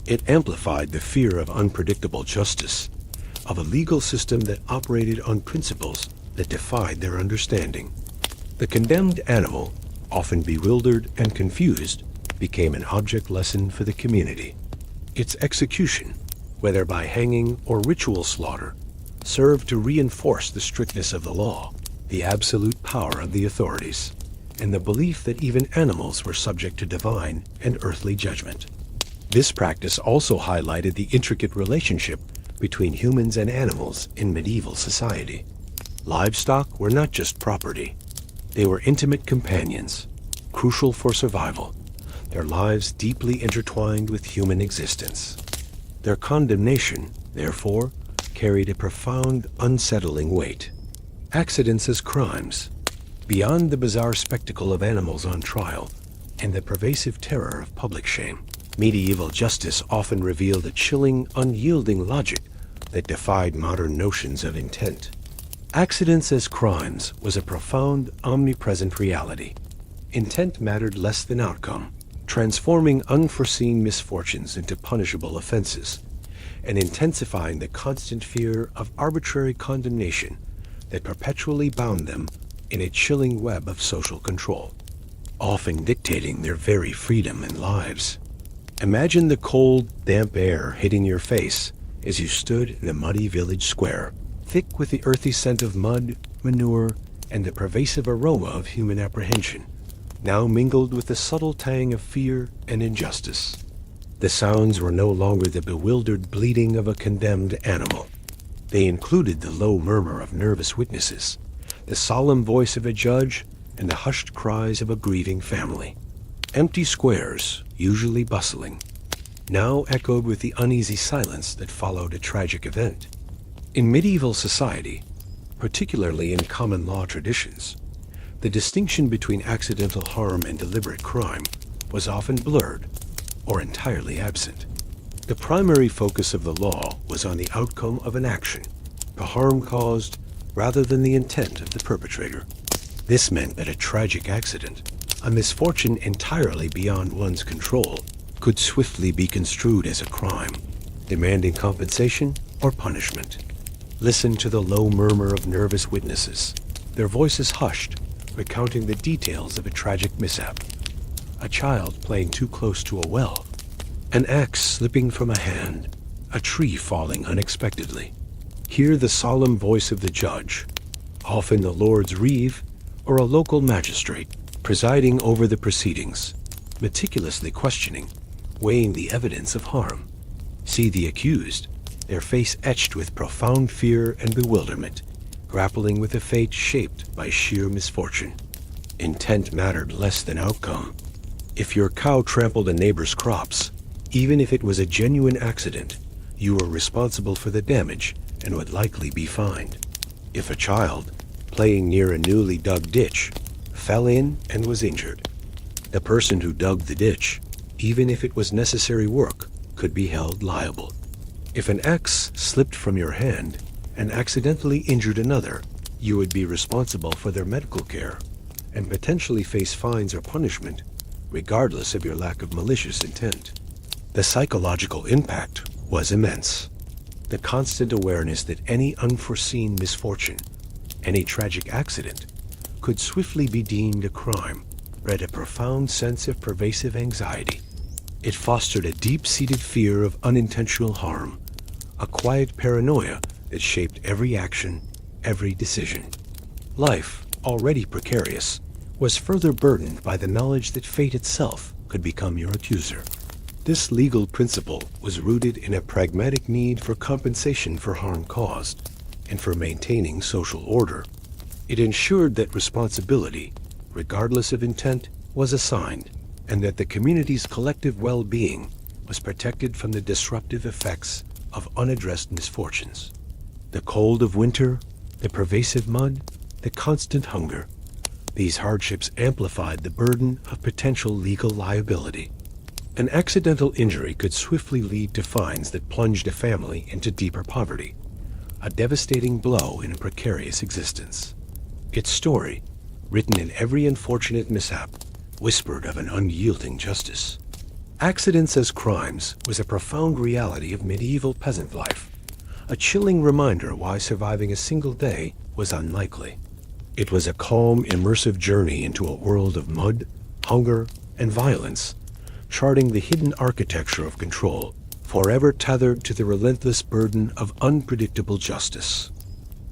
It amplified the fear of unpredictable justice, of a legal system that operated on principles that defied their understanding. The condemned animal, often bewildered and confused, became an object lesson for the community. Its execution, whether by hanging or ritual slaughter, served to reinforce the strictness of the law, the absolute power of the authorities, and the belief that even animals were subject to divine and earthly judgment. This practice also highlighted the intricate relationship between humans and animals in medieval society. Livestock were not just property. They were intimate companions, crucial for survival, their lives deeply intertwined with human existence. Their condemnation, therefore, carried a profound, unsettling weight. Accidents as crimes, beyond the bizarre spectacle of animals on trial and the pervasive terror of public shame, medieval justice often revealed a chilling, unyielding logic that defied modern notions of intent. Accidents as crimes was a profound, omnipresent reality. Intent mattered less than outcome, transforming unforeseen misfortunes into punishable offenses, and intensifying the constant fear of arbitrary condemnation that perpetually bound them in a chilling web of social control, often dictating their very freedom and lives. Imagine the cold, damp air hitting your face as you stood in the muddy village square, thick with the earthy scent of mud, manure, and the pervasive aroma of human apprehension, now mingled with the subtle tang of fear and injustice. The sounds were no longer the bewildered bleating of a condemned animal. They included the low murmur of nervous witnesses, the solemn voice of a judge, and the hushed cries of a grieving family. Empty squares, usually bustling, now echoed with the uneasy silence that followed a tragic event. In medieval society, particularly in common law traditions, the distinction between accidental harm and deliberate crime was often blurred or entirely absent. The primary focus of the law was on the outcome of an action, the harm caused, rather than the intent of the perpetrator. This meant that a tragic accident, a misfortune entirely beyond one's control, could swiftly be construed as a crime, demanding compensation or punishment. Listen to the low murmur of nervous witnesses, their voices hushed, recounting the details of a tragic mishap. A child playing too close to a well, an axe slipping from a hand, a tree falling unexpectedly. Hear the solemn voice of the judge, often the Lord's reeve or a local magistrate, presiding over the proceedings, meticulously questioning, weighing the evidence of harm. See the accused, their face etched with profound fear and bewilderment, grappling with a fate shaped by sheer misfortune. Intent mattered less than outcome. If your cow trampled a neighbor's crops, even if it was a genuine accident, you were responsible for the damage and would likely be fined. If a child, playing near a newly dug ditch, fell in and was injured, the person who dug the ditch, even if it was necessary work, could be held liable. If an axe slipped from your hand and accidentally injured another, you would be responsible for their medical care and potentially face fines or punishment, regardless of your lack of malicious intent. The psychological impact was immense. The constant awareness that any unforeseen misfortune, any tragic accident, could swiftly be deemed a crime bred a profound sense of pervasive anxiety. It fostered a deep-seated fear of unintentional harm, a quiet paranoia that shaped every action, every decision. Life, already precarious, was further burdened by the knowledge that fate itself could become your accuser. This legal principle was rooted in a pragmatic need for compensation for harm caused and for maintaining social order. It ensured that responsibility, regardless of intent, was assigned, and that the community's collective well-being was protected from the disruptive effects of unaddressed misfortunes. The cold of winter, the pervasive mud, the constant hunger, these hardships amplified the burden of potential legal liability. An accidental injury could swiftly lead to fines that plunged a family into deeper poverty, a devastating blow in a precarious existence. Its story, written in every unfortunate mishap, whispered of an unyielding justice. Accidents as crimes was a profound reality of medieval peasant life, a chilling reminder why surviving a single day was unlikely. It was a calm, immersive journey into a world of mud, hunger, and violence, charting the hidden architecture of control, forever tethered to the relentless burden of unpredictable justice,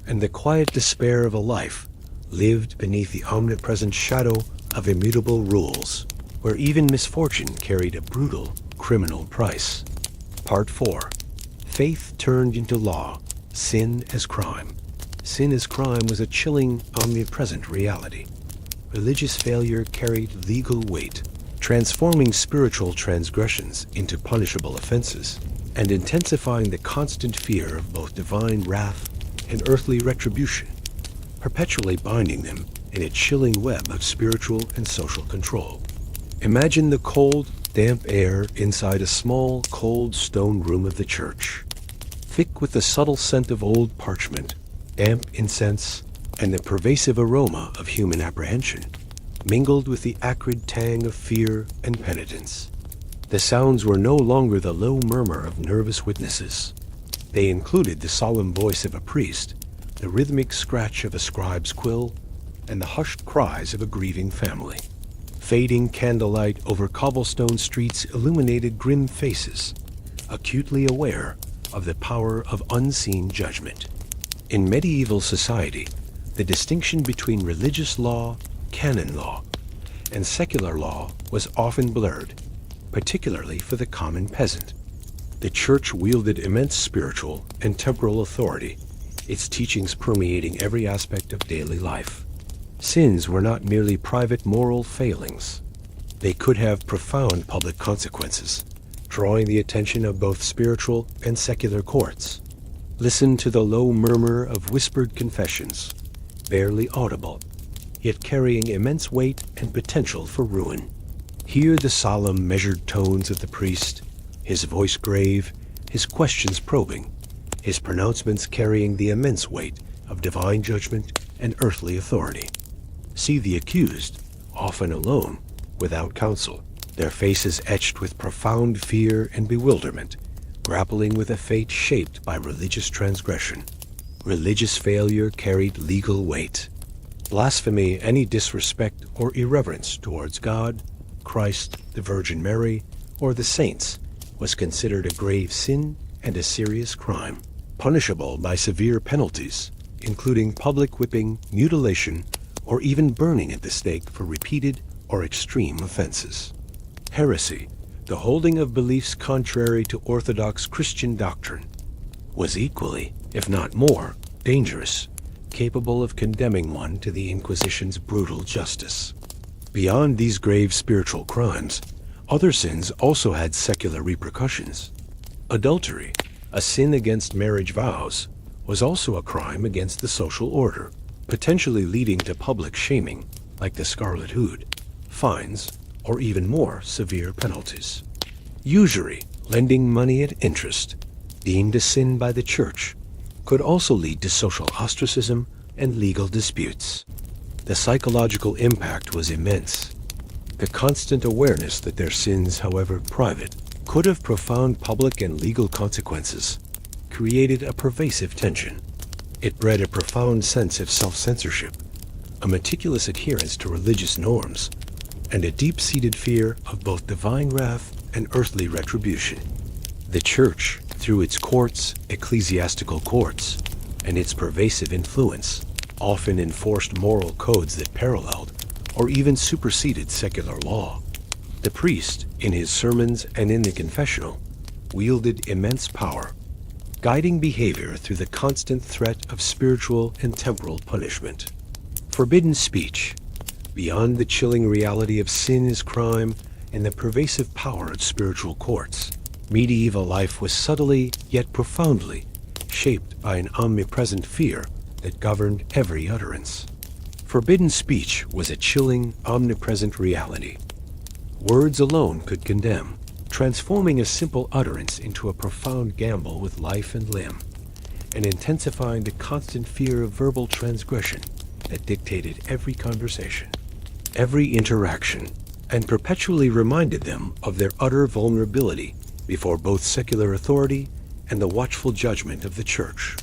and the quiet despair of a life lived beneath the omnipresent shadow of immutable rules, where even misfortune carried a brutal criminal price. Part 4. Faith turned into law, sin as crime. Sin as crime was a chilling, omnipresent reality. Religious failure carried legal weight, transforming spiritual transgressions into punishable offenses, and intensifying the constant fear of both divine wrath and earthly retribution, perpetually binding them in a chilling web of spiritual and social control. Imagine the cold, damp air inside a small, cold stone room of the church, thick with the subtle scent of old parchment, damp incense, and the pervasive aroma of human apprehension, mingled with the acrid tang of fear and penitence. The sounds were no longer the low murmur of nervous witnesses. They included the solemn voice of a priest, the rhythmic scratch of a scribe's quill, and the hushed cries of a grieving family. Fading candlelight over cobblestone streets illuminated grim faces, acutely aware of the power of unseen judgment. In medieval society, the distinction between religious law, canon law, and secular law was often blurred, particularly for the common peasant. The church wielded immense spiritual and temporal authority, its teachings permeating every aspect of daily life. Sins were not merely private moral failings. They could have profound public consequences, drawing the attention of both spiritual and secular courts. Listen to the low murmur of whispered confessions, barely audible, yet carrying immense weight and potential for ruin. Hear the solemn, measured tones of the priest, his voice grave, his questions probing, his pronouncements carrying the immense weight of divine judgment and earthly authority. See the accused, often alone, without counsel, their faces etched with profound fear and bewilderment, grappling with a fate shaped by religious transgression. Religious failure carried legal weight. Blasphemy, any disrespect or irreverence towards God, Christ, the Virgin Mary, or the saints, was considered a grave sin and a serious crime, punishable by severe penalties, including public whipping, mutilation, or even burning at the stake for repeated or extreme offenses. Heresy, the holding of beliefs contrary to orthodox Christian doctrine, was equally, if not more, dangerous, capable of condemning one to the Inquisition's brutal justice. Beyond these grave spiritual crimes, other sins also had secular repercussions. Adultery, a sin against marriage vows, was also a crime against the social order, potentially leading to public shaming, like the Scarlet Hood, fines, or even more severe penalties. Usury, lending money at interest, deemed a sin by the Church, could also lead to social ostracism and legal disputes. The psychological impact was immense. The constant awareness that their sins, however private, could have profound public and legal consequences, created a pervasive tension. It bred a profound sense of self-censorship, a meticulous adherence to religious norms, and a deep-seated fear of both divine wrath and earthly retribution. The Church, through its courts, ecclesiastical courts, and its pervasive influence, often enforced moral codes that paralleled or even superseded secular law. The priest, in his sermons and in the confessional, wielded immense power, guiding behavior through the constant threat of spiritual and temporal punishment. Forbidden speech, beyond the chilling reality of sin as crime and the pervasive power of spiritual courts, medieval life was subtly yet profoundly shaped by an omnipresent fear that governed every utterance. Forbidden speech was a chilling, omnipresent reality. Words alone could condemn, transforming a simple utterance into a profound gamble with life and limb, and intensifying the constant fear of verbal transgression that dictated every conversation, every interaction, and perpetually reminded them of their utter vulnerability before both secular authority and the watchful judgment of the Church.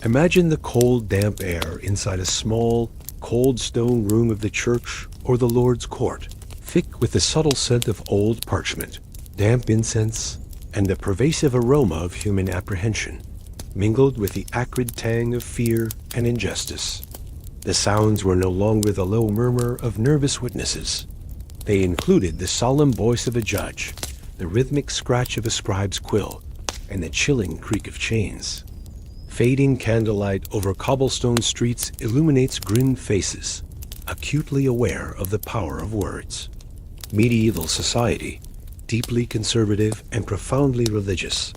Imagine the cold, damp air inside a small, cold stone room of the church or the Lord's court, thick with the subtle scent of old parchment, damp incense, and the pervasive aroma of human apprehension, mingled with the acrid tang of fear and injustice. The sounds were no longer the low murmur of nervous witnesses. They included the solemn voice of a judge, the rhythmic scratch of a scribe's quill, and the chilling creak of chains. Fading candlelight over cobblestone streets illuminates grim faces, acutely aware of the power of words. Medieval society, deeply conservative and profoundly religious,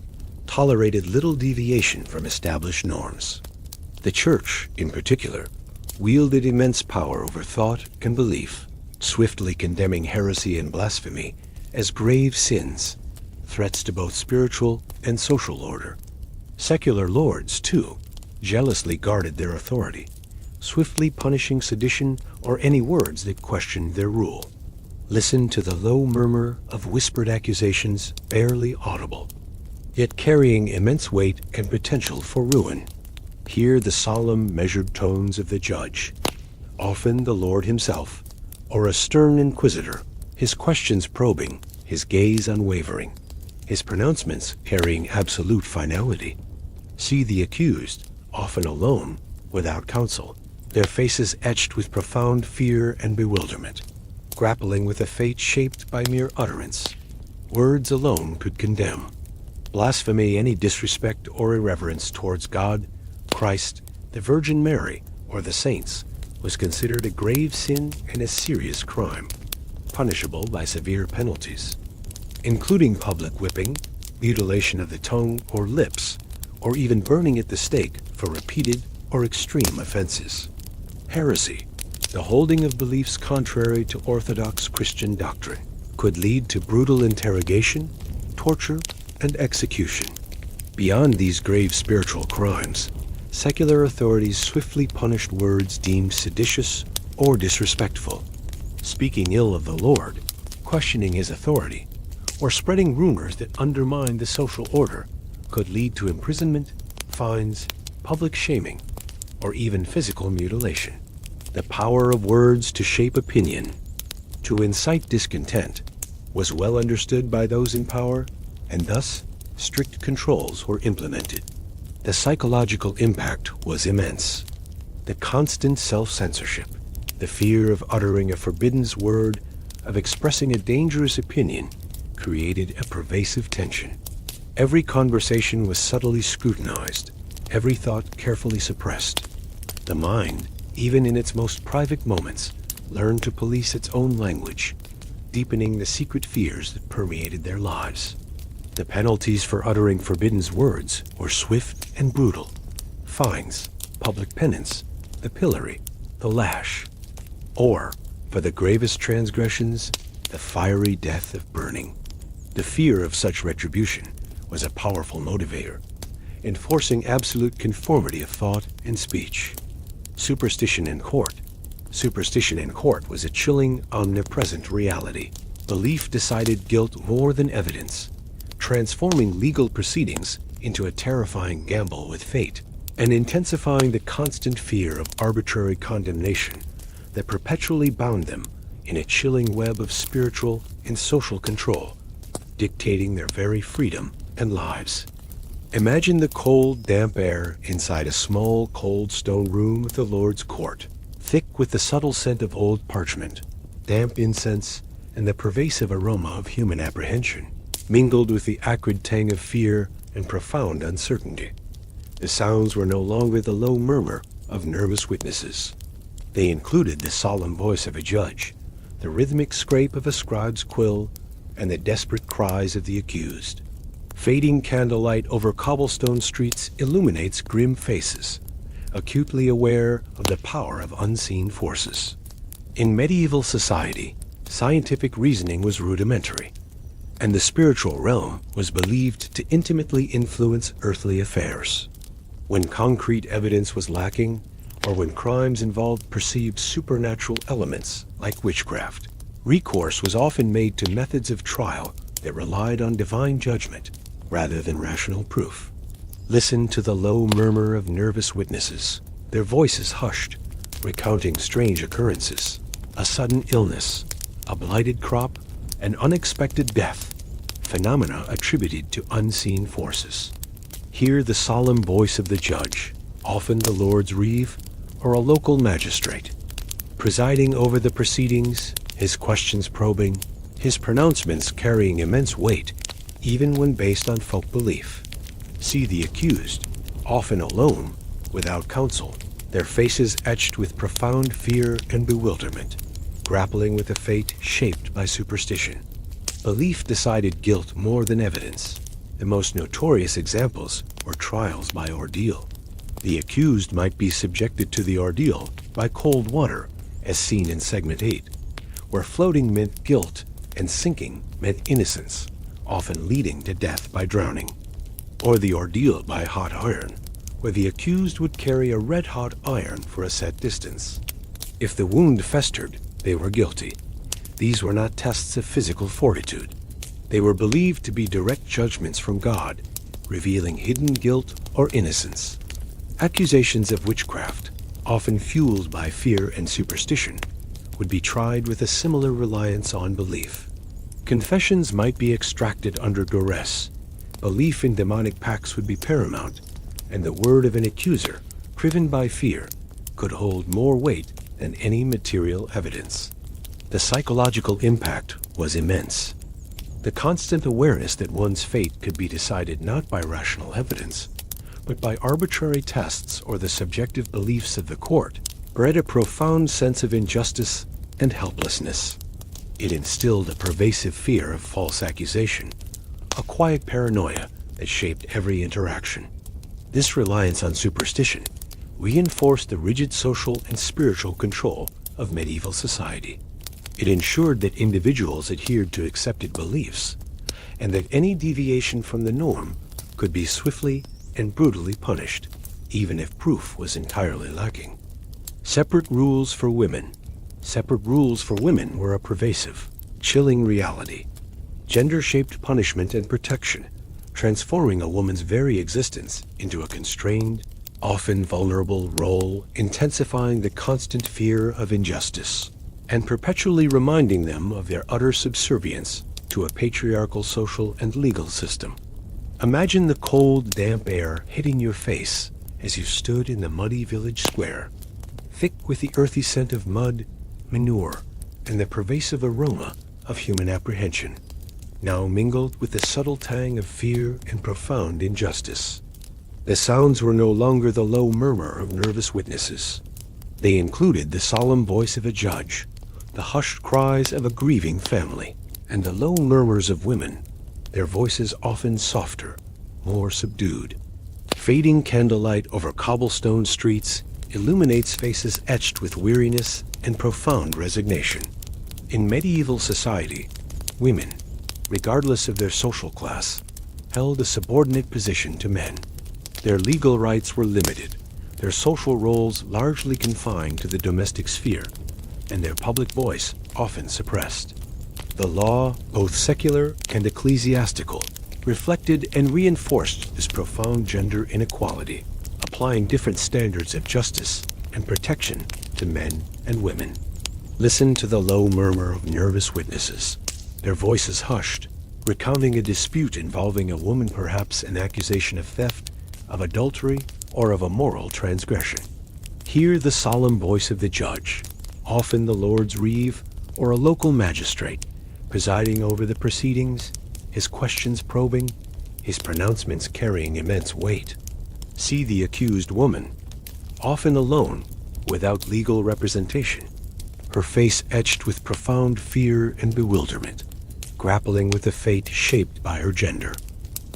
tolerated little deviation from established norms. The Church, in particular, wielded immense power over thought and belief, swiftly condemning heresy and blasphemy as grave sins, threats to both spiritual and social order. Secular lords, too, jealously guarded their authority, swiftly punishing sedition or any words that questioned their rule. Listen to the low murmur of whispered accusations barely audible, yet carrying immense weight and potential for ruin. Hear the solemn, measured tones of the judge, often the Lord himself, or a stern inquisitor, his questions probing, his gaze unwavering, his pronouncements carrying absolute finality. See the accused, often alone, without counsel, their faces etched with profound fear and bewilderment, grappling with a fate shaped by mere utterance. Words alone could condemn. Blasphemy, any disrespect or irreverence towards God, Christ, the Virgin Mary, or the saints, was considered a grave sin and a serious crime, punishable by severe penalties. including public whipping, mutilation of the tongue or lips, or even burning at the stake for repeated or extreme offenses. Heresy, the holding of beliefs contrary to orthodox Christian doctrine, could lead to brutal interrogation, torture, and execution. Beyond these grave spiritual crimes, secular authorities swiftly punished words deemed seditious or disrespectful. Speaking ill of the Lord, questioning his authority, or spreading rumors that undermine the social order could lead to imprisonment, fines, public shaming, or even physical mutilation. The power of words to shape opinion, to incite discontent, was well understood by those in power, and thus strict controls were implemented. The psychological impact was immense. The constant self-censorship, the fear of uttering a forbidden word, of expressing a dangerous opinion, created a pervasive tension. Every conversation was subtly scrutinized, every thought carefully suppressed. The mind, even in its most private moments, learned to police its own language, deepening the secret fears that permeated their lives. The penalties for uttering forbidden words were swift and brutal. Fines, public penance, the pillory, the lash, or, for the gravest transgressions, the fiery death of burning. The fear of such retribution was a powerful motivator, enforcing absolute conformity of thought and speech. Superstition in court. Superstition in court was a chilling, omnipresent reality. Belief decided guilt more than evidence, transforming legal proceedings into a terrifying gamble with fate, and intensifying the constant fear of arbitrary condemnation that perpetually bound them in a chilling web of spiritual and social control, dictating their very freedom and lives. Imagine the cold, damp air inside a small, cold stone room of the Lord's court, thick with the subtle scent of old parchment, damp incense, and the pervasive aroma of human apprehension, mingled with the acrid tang of fear and profound uncertainty. The sounds were no longer the low murmur of nervous witnesses. They included the solemn voice of a judge, the rhythmic scrape of a scribe's quill, and the desperate cries of the accused. Fading candlelight over cobblestone streets illuminates grim faces, acutely aware of the power of unseen forces. In medieval society, scientific reasoning was rudimentary, and the spiritual realm was believed to intimately influence earthly affairs. When concrete evidence was lacking, or when crimes involved perceived supernatural elements like witchcraft, recourse was often made to methods of trial that relied on divine judgment rather than rational proof. Listen to the low murmur of nervous witnesses, their voices hushed, recounting strange occurrences, a sudden illness, a blighted crop, an unexpected death, phenomena attributed to unseen forces. Hear the solemn voice of the judge, often the Lord's reeve or a local magistrate, presiding over the proceedings, his questions probing, his pronouncements carrying immense weight, even when based on folk belief. See the accused, often alone, without counsel, their faces etched with profound fear and bewilderment, grappling with a fate shaped by superstition. Belief decided guilt more than evidence. The most notorious examples were trials by ordeal. The accused might be subjected to the ordeal by cold water, as seen in Segment 8, where floating meant guilt and sinking meant innocence, often leading to death by drowning. Or the ordeal by hot iron, where the accused would carry a red-hot iron for a set distance. If the wound festered, they were guilty. These were not tests of physical fortitude. They were believed to be direct judgments from God, revealing hidden guilt or innocence. Accusations of witchcraft, often fueled by fear and superstition, would be tried with a similar reliance on belief. Confessions might be extracted under duress. Belief in demonic pacts would be paramount, and the word of an accuser, driven by fear, could hold more weight than any material evidence. The psychological impact was immense. The constant awareness that one's fate could be decided not by rational evidence, but by arbitrary tests or the subjective beliefs of the court, bred a profound sense of injustice and helplessness. It instilled a pervasive fear of false accusation, a quiet paranoia that shaped every interaction. This reliance on superstition reinforced the rigid social and spiritual control of medieval society. It ensured that individuals adhered to accepted beliefs, and that any deviation from the norm could be swiftly and brutally punished, even if proof was entirely lacking. Separate rules for women. Separate rules for women were a pervasive, chilling reality. Gender-shaped punishment and protection, transforming a woman's very existence into a constrained, often vulnerable role, intensifying the constant fear of injustice, and perpetually reminding them of their utter subservience to a patriarchal social and legal system. Imagine the cold, damp air hitting your face as you stood in the muddy village square, thick with the earthy scent of mud, manure, and the pervasive aroma of human apprehension, now mingled with the subtle tang of fear and profound injustice. The sounds were no longer the low murmur of nervous witnesses. They included the solemn voice of a judge, the hushed cries of a grieving family, and the low murmurs of women, their voices often softer, more subdued. Fading candlelight over cobblestone streets illuminates faces etched with weariness and profound resignation. In medieval society, women, regardless of their social class, held a subordinate position to men. Their legal rights were limited, their social roles largely confined to the domestic sphere, and their public voice often suppressed. The law, both secular and ecclesiastical, reflected and reinforced this profound gender inequality, applying different standards of justice and protection to men and women. Listen to the low murmur of nervous witnesses, their voices hushed, recounting a dispute involving a woman, perhaps an accusation of theft, of adultery, or of a moral transgression. Hear the solemn voice of the judge, often the Lord's reeve or a local magistrate, presiding over the proceedings, his questions probing, his pronouncements carrying immense weight. See the accused woman, often alone, without legal representation, her face etched with profound fear and bewilderment, grappling with the fate shaped by her gender.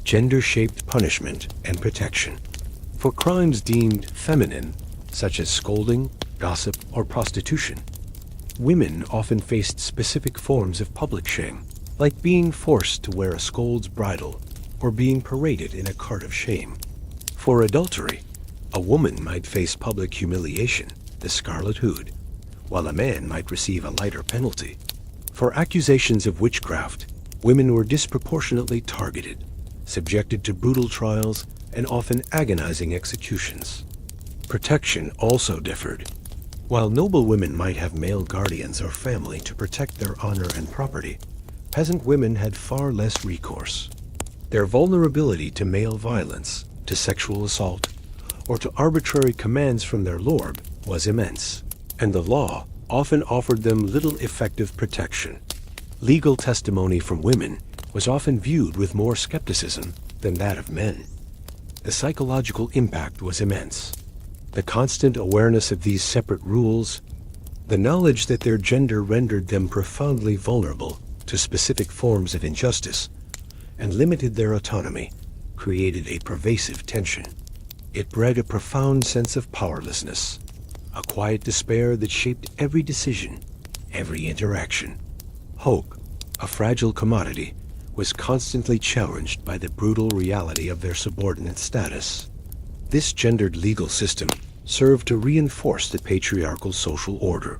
Gender-shaped punishment and protection. For crimes deemed feminine, such as scolding, gossip, or prostitution, women often faced specific forms of public shame, like being forced to wear a scold's bridle or being paraded in a cart of shame. For adultery, a woman might face public humiliation, the scarlet hood, while a man might receive a lighter penalty. For accusations of witchcraft, women were disproportionately targeted, subjected to brutal trials and often agonizing executions. Protection also differed. While noble women might have male guardians or family to protect their honor and property, peasant women had far less recourse. Their vulnerability to male violence, to sexual assault, or to arbitrary commands from their lord was immense, and the law often offered them little effective protection. Legal testimony from women was often viewed with more skepticism than that of men. The psychological impact was immense. The constant awareness of these separate rules, the knowledge that their gender rendered them profoundly vulnerable to specific forms of injustice and limited their autonomy, created a pervasive tension. It bred a profound sense of powerlessness, a quiet despair that shaped every decision, every interaction. Hope, a fragile commodity, was constantly challenged by the brutal reality of their subordinate status. This gendered legal system served to reinforce the patriarchal social order.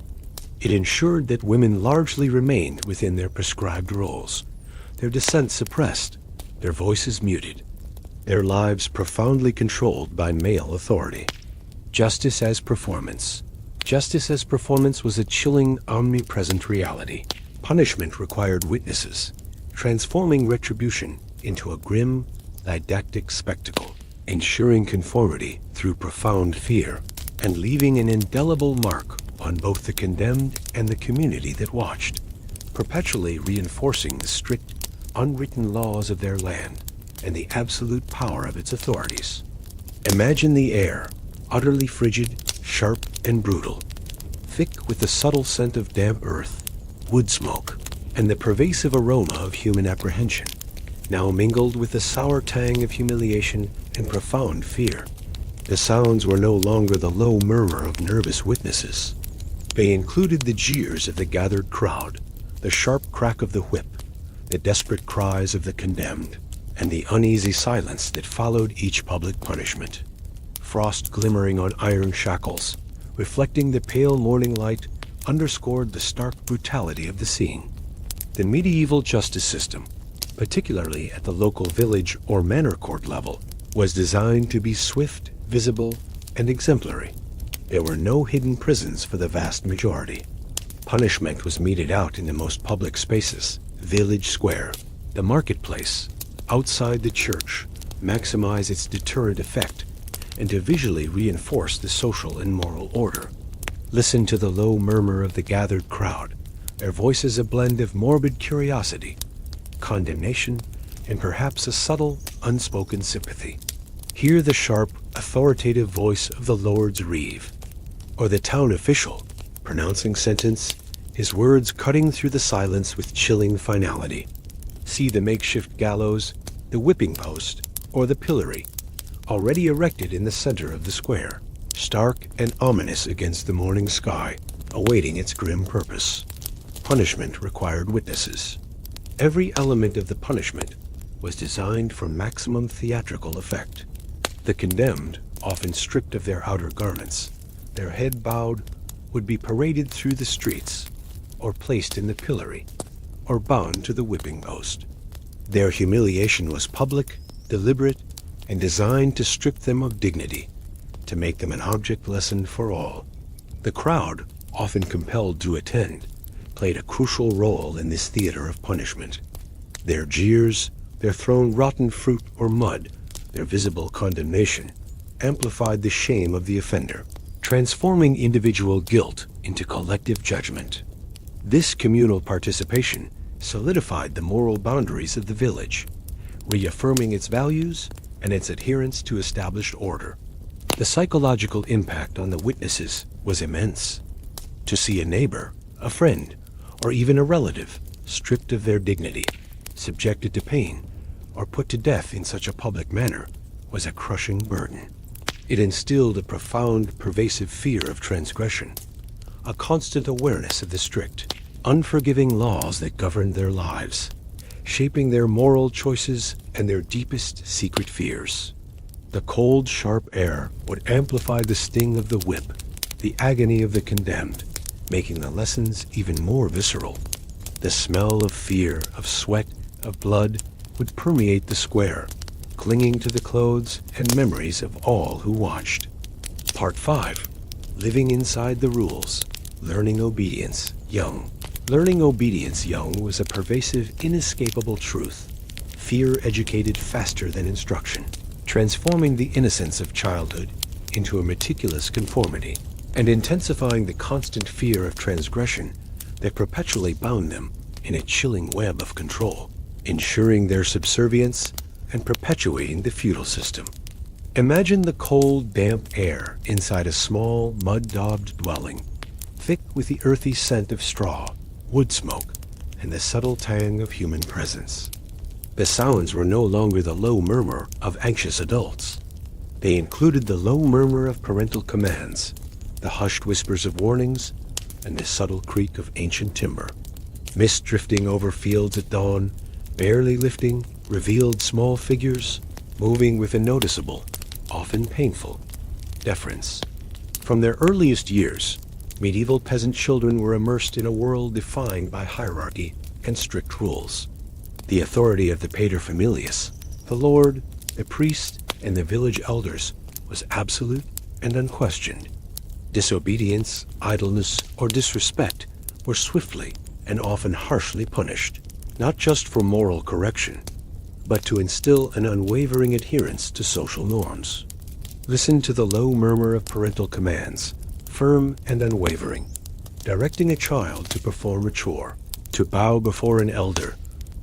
It ensured that women largely remained within their prescribed roles, their dissent suppressed, their voices muted, their lives profoundly controlled by male authority. Justice as performance. Justice as performance was a chilling, omnipresent reality. Punishment required witnesses, transforming retribution into a grim, didactic spectacle, ensuring conformity through profound fear, and leaving an indelible mark on both the condemned and the community that watched, perpetually reinforcing the strict, unwritten laws of their land and the absolute power of its authorities. Imagine the air, utterly frigid, sharp, and brutal, thick with the subtle scent of damp earth, wood smoke, and the pervasive aroma of human apprehension, now mingled with the sour tang of humiliation and profound fear. The sounds were no longer the low murmur of nervous witnesses. They included the jeers of the gathered crowd, the sharp crack of the whip, the desperate cries of the condemned, and the uneasy silence that followed each public punishment. Frost glimmering on iron shackles, reflecting the pale morning light, underscored the stark brutality of the scene. The medieval justice system, particularly at the local village or manor court level, was designed to be swift, visible, and exemplary. There were no hidden prisons for the vast majority. Punishment was meted out in the most public spaces: village square, the marketplace, outside the church, maximize its deterrent effect, and to visually reinforce the social and moral order. Listen to the low murmur of the gathered crowd, their voices a blend of morbid curiosity, condemnation, and perhaps a subtle, unspoken sympathy. Hear the sharp, authoritative voice of the Lord's Reeve, or the town official pronouncing sentence, his words cutting through the silence with chilling finality. See the makeshift gallows, the whipping post, or the pillory, already erected in the center of the square, stark and ominous against the morning sky, awaiting its grim purpose. Punishment required witnesses. Every element of the punishment was designed for maximum theatrical effect. The condemned, often stripped of their outer garments, their head bowed, would be paraded through the streets, or placed in the pillory, or bound to the whipping post. Their humiliation was public, deliberate, and designed to strip them of dignity, to make them an object lesson for all. The crowd, often compelled to attend, played a crucial role in this theater of punishment. Their jeers, their thrown rotten fruit or mud, their visible condemnation, amplified the shame of the offender, transforming individual guilt into collective judgment. This communal participation solidified the moral boundaries of the village, reaffirming its values and its adherence to established order. The psychological impact on the witnesses was immense. To see a neighbor, a friend, or even a relative stripped of their dignity, subjected to pain, or put to death in such a public manner was a crushing burden. It instilled a profound, pervasive fear of transgression, a constant awareness of the strict, unforgiving laws that governed their lives, shaping their moral choices and their deepest secret fears. The cold, sharp air would amplify the sting of the whip, the agony of the condemned, making the lessons even more visceral. The smell of fear, of sweat, of blood would permeate the square, clinging to the clothes and memories of all who watched. Part 5. Living Inside the Rules. Learning Obedience Young. Learning obedience young was a pervasive, inescapable truth. Fear educated faster than instruction, transforming the innocence of childhood into a meticulous conformity, and intensifying the constant fear of transgression that perpetually bound them in a chilling web of control, ensuring their subservience and perpetuating the feudal system. Imagine the cold, damp air inside a small, mud-daubed dwelling, thick with the earthy scent of straw, wood smoke, and the subtle tang of human presence. The sounds were no longer the low murmur of anxious adults. They included the low murmur of parental commands, the hushed whispers of warnings, and the subtle creak of ancient timber. Mist drifting over fields at dawn, barely lifting, revealed small figures, moving with a noticeable, often painful, deference. From their earliest years, medieval peasant children were immersed in a world defined by hierarchy and strict rules. The authority of the paterfamilias, the lord, the priest, and the village elders was absolute and unquestioned. Disobedience, idleness, or disrespect were swiftly and often harshly punished, not just for moral correction, but to instill an unwavering adherence to social norms. Listen to the low murmur of parental commands, firm and unwavering, directing a child to perform a chore, to bow before an elder,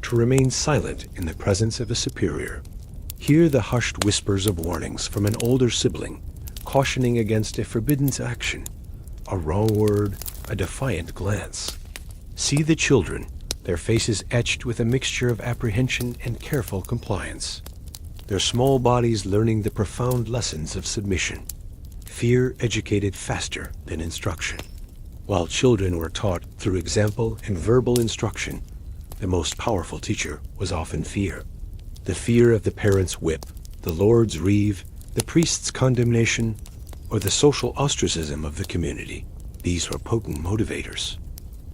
to remain silent in the presence of a superior. Hear the hushed whispers of warnings from an older sibling, cautioning against a forbidden action, a wrong word, a defiant glance. See the children, their faces etched with a mixture of apprehension and careful compliance, their small bodies learning the profound lessons of submission. Fear educated faster than instruction. While children were taught through example and verbal instruction, the most powerful teacher was often fear. The fear of the parent's whip, the Lord's reeve, the priest's condemnation, or the social ostracism of the community. These were potent motivators.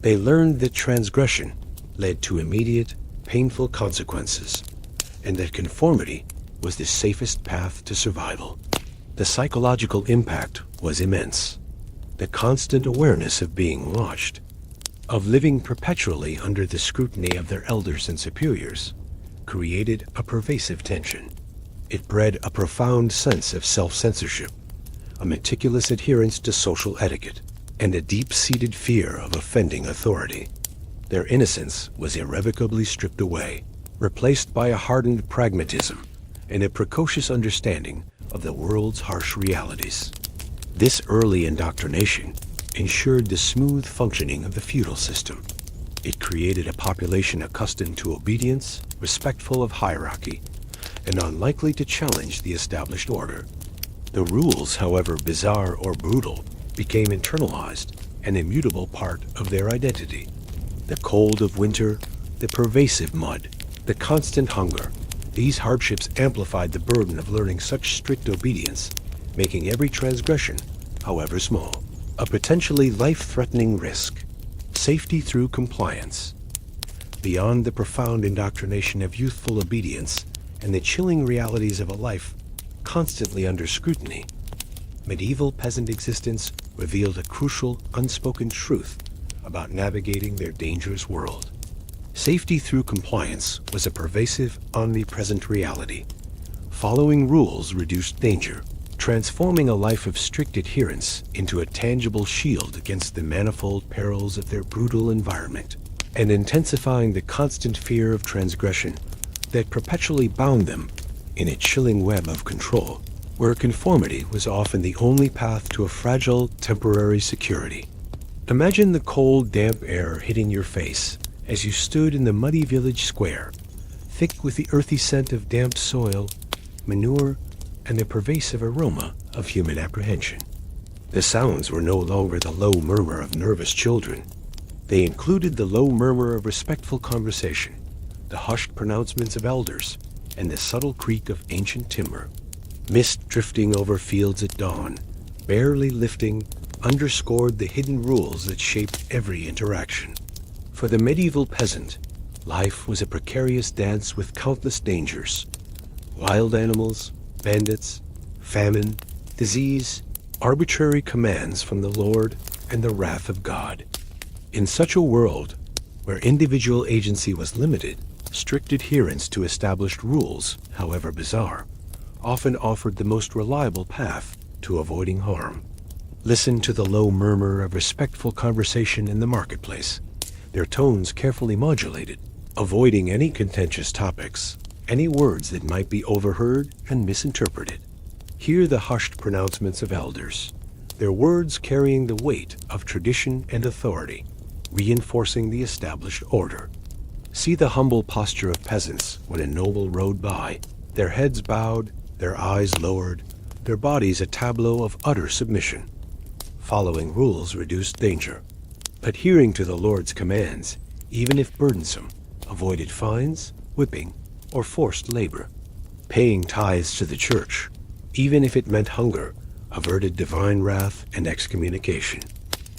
They learned that transgression led to immediate, painful consequences, and that conformity was the safest path to survival. The psychological impact was immense. The constant awareness of being watched, of living perpetually under the scrutiny of their elders and superiors, created a pervasive tension. It bred a profound sense of self-censorship, a meticulous adherence to social etiquette, and a deep-seated fear of offending authority. Their innocence was irrevocably stripped away, replaced by a hardened pragmatism and a precocious understanding of the world's harsh realities. This early indoctrination ensured the smooth functioning of the feudal system. It created a population accustomed to obedience, respectful of hierarchy, and unlikely to challenge the established order. The rules, however bizarre or brutal, became internalized, an immutable part of their identity. The cold of winter, the pervasive mud, the constant hunger, these hardships amplified the burden of learning such strict obedience, making every transgression, however small, a potentially life-threatening risk. Safety through compliance. Beyond the profound indoctrination of youthful obedience and the chilling realities of a life constantly under scrutiny, medieval peasant existence revealed a crucial, unspoken truth about navigating their dangerous world. Safety through compliance was a pervasive, omnipresent reality. Following rules reduced danger, transforming a life of strict adherence into a tangible shield against the manifold perils of their brutal environment, and intensifying the constant fear of transgression that perpetually bound them in a chilling web of control, where conformity was often the only path to a fragile, temporary security. Imagine the cold, damp air hitting your face as you stood in the muddy village square, thick with the earthy scent of damp soil, manure, and the pervasive aroma of human apprehension. The sounds were no longer the low murmur of nervous children. They included the low murmur of respectful conversation, the hushed pronouncements of elders, and the subtle creak of ancient timber. Mist drifting over fields at dawn, barely lifting, underscored the hidden rules that shaped every interaction. For the medieval peasant, life was a precarious dance with countless dangers. Wild animals, bandits, famine, disease, arbitrary commands from the Lord, and the wrath of God. In such a world, where individual agency was limited, strict adherence to established rules, however bizarre, often offered the most reliable path to avoiding harm. Listen to the low murmur of respectful conversation in the marketplace, their tones carefully modulated, avoiding any contentious topics, any words that might be overheard and misinterpreted. Hear the hushed pronouncements of elders, their words carrying the weight of tradition and authority, reinforcing the established order. See the humble posture of peasants when a noble rode by, their heads bowed, their eyes lowered, their bodies a tableau of utter submission. Following rules reduced danger. Adhering to the Lord's commands, even if burdensome, avoided fines, whipping, or forced labor. Paying tithes to the church, even if it meant hunger, averted divine wrath and excommunication.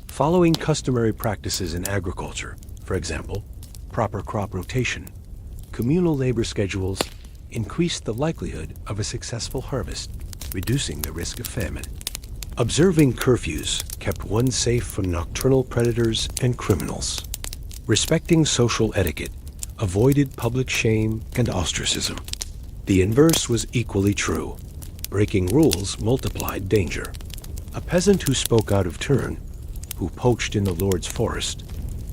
Following customary practices in agriculture, for example, proper crop rotation, communal labor schedules, increased the likelihood of a successful harvest, reducing the risk of famine. Observing curfews kept one safe from nocturnal predators and criminals. Respecting social etiquette avoided public shame and ostracism. The inverse was equally true. Breaking rules multiplied danger. A peasant who spoke out of turn, who poached in the Lord's forest,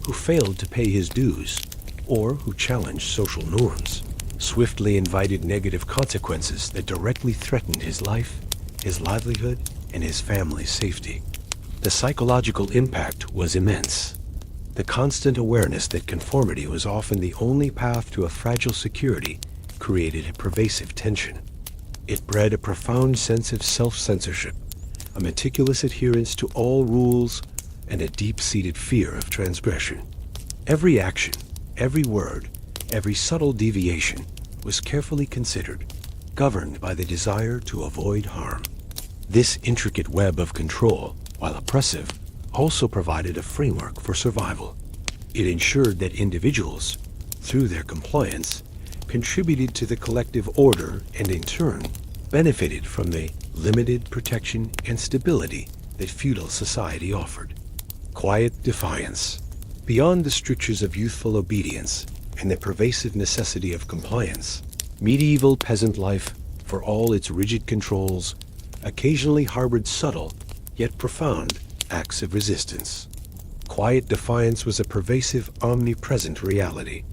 who failed to pay his dues, or who challenged social norms, swiftly invited negative consequences that directly threatened his life, his livelihood, and his family's safety. The psychological impact was immense. The constant awareness that conformity was often the only path to a fragile security created a pervasive tension. It bred a profound sense of self-censorship, a meticulous adherence to all rules, and a deep-seated fear of transgression. Every action, every word, every subtle deviation was carefully considered, governed by the desire to avoid harm. This intricate web of control, while oppressive, also provided a framework for survival. It ensured that individuals, through their compliance, contributed to the collective order and in turn benefited from the limited protection and stability that feudal society offered. Quiet defiance. Beyond the strictures of youthful obedience and the pervasive necessity of compliance, medieval peasant life, for all its rigid controls, occasionally harbored subtle, yet profound, acts of resistance. Quiet defiance was a pervasive, omnipresent reality.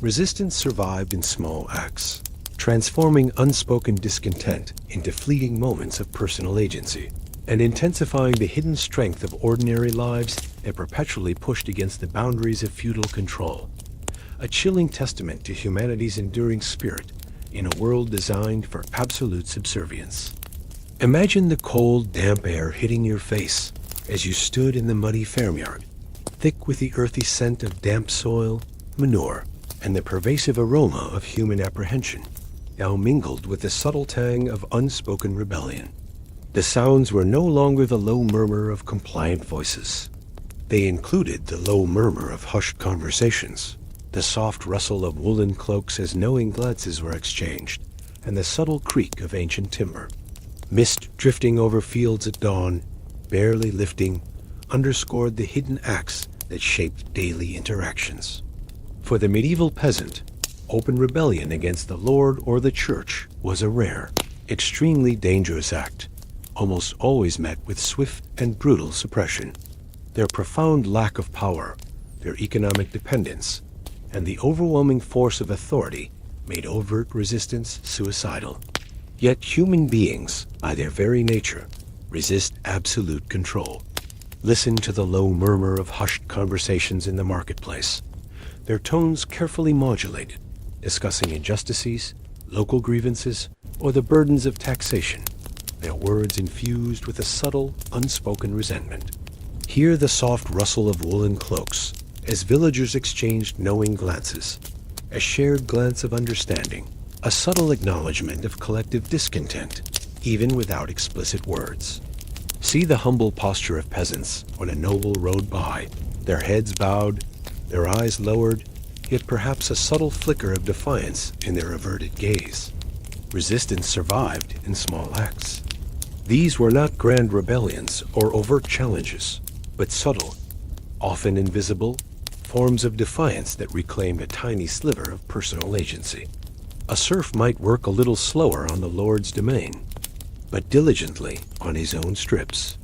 Resistance survived in small acts, transforming unspoken discontent into fleeting moments of personal agency, and intensifying the hidden strength of ordinary lives that perpetually pushed against the boundaries of feudal control. A chilling testament to humanity's enduring spirit in a world designed for absolute subservience. Imagine the cold, damp air hitting your face as you stood in the muddy farmyard, thick with the earthy scent of damp soil, manure, and the pervasive aroma of human apprehension, now mingled with the subtle tang of unspoken rebellion. The sounds were no longer the low murmur of compliant voices. They included the low murmur of hushed conversations, the soft rustle of woolen cloaks as knowing glances were exchanged, and the subtle creak of ancient timber. Mist drifting over fields at dawn, barely lifting, underscored the hidden acts that shaped daily interactions. For the medieval peasant, open rebellion against the lord or the church was a rare, extremely dangerous act, almost always met with swift and brutal suppression. Their profound lack of power, their economic dependence, and the overwhelming force of authority made overt resistance suicidal. Yet human beings, by their very nature, resist absolute control. Listen to the low murmur of hushed conversations in the marketplace, their tones carefully modulated, discussing injustices, local grievances, or the burdens of taxation, their words infused with a subtle, unspoken resentment. Hear the soft rustle of woolen cloaks as villagers exchanged knowing glances, a shared glance of understanding, a subtle acknowledgement of collective discontent, even without explicit words. See the humble posture of peasants when a noble rode by, their heads bowed, their eyes lowered, yet perhaps a subtle flicker of defiance in their averted gaze. Resistance survived in small acts. These were not grand rebellions or overt challenges, but subtle, often invisible, forms of defiance that reclaimed a tiny sliver of personal agency. A serf might work a little slower on the lord's domain, but diligently on his own strips.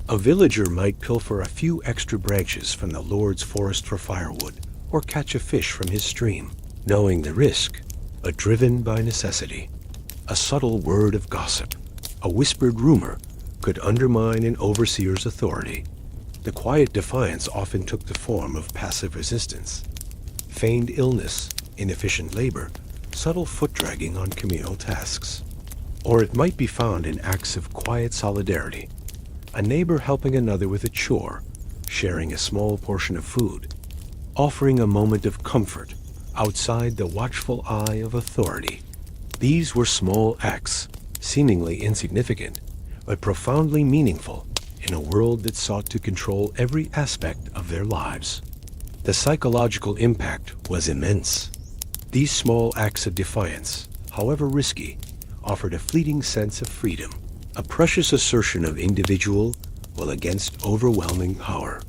A villager might pilfer a few extra branches from the lord's forest for firewood, or catch a fish from his stream, knowing the risk, but driven by necessity. A subtle word of gossip, a whispered rumor, could undermine an overseer's authority. The quiet defiance often took the form of passive resistance. Feigned illness, inefficient labor, subtle foot-dragging on communal tasks. Or it might be found in acts of quiet solidarity, a neighbor helping another with a chore, sharing a small portion of food, offering a moment of comfort outside the watchful eye of authority. These were small acts, seemingly insignificant, but profoundly meaningful in a world that sought to control every aspect of their lives. The psychological impact was immense. These small acts of defiance, however risky, offered a fleeting sense of freedom, a precious assertion of individual will against overwhelming power.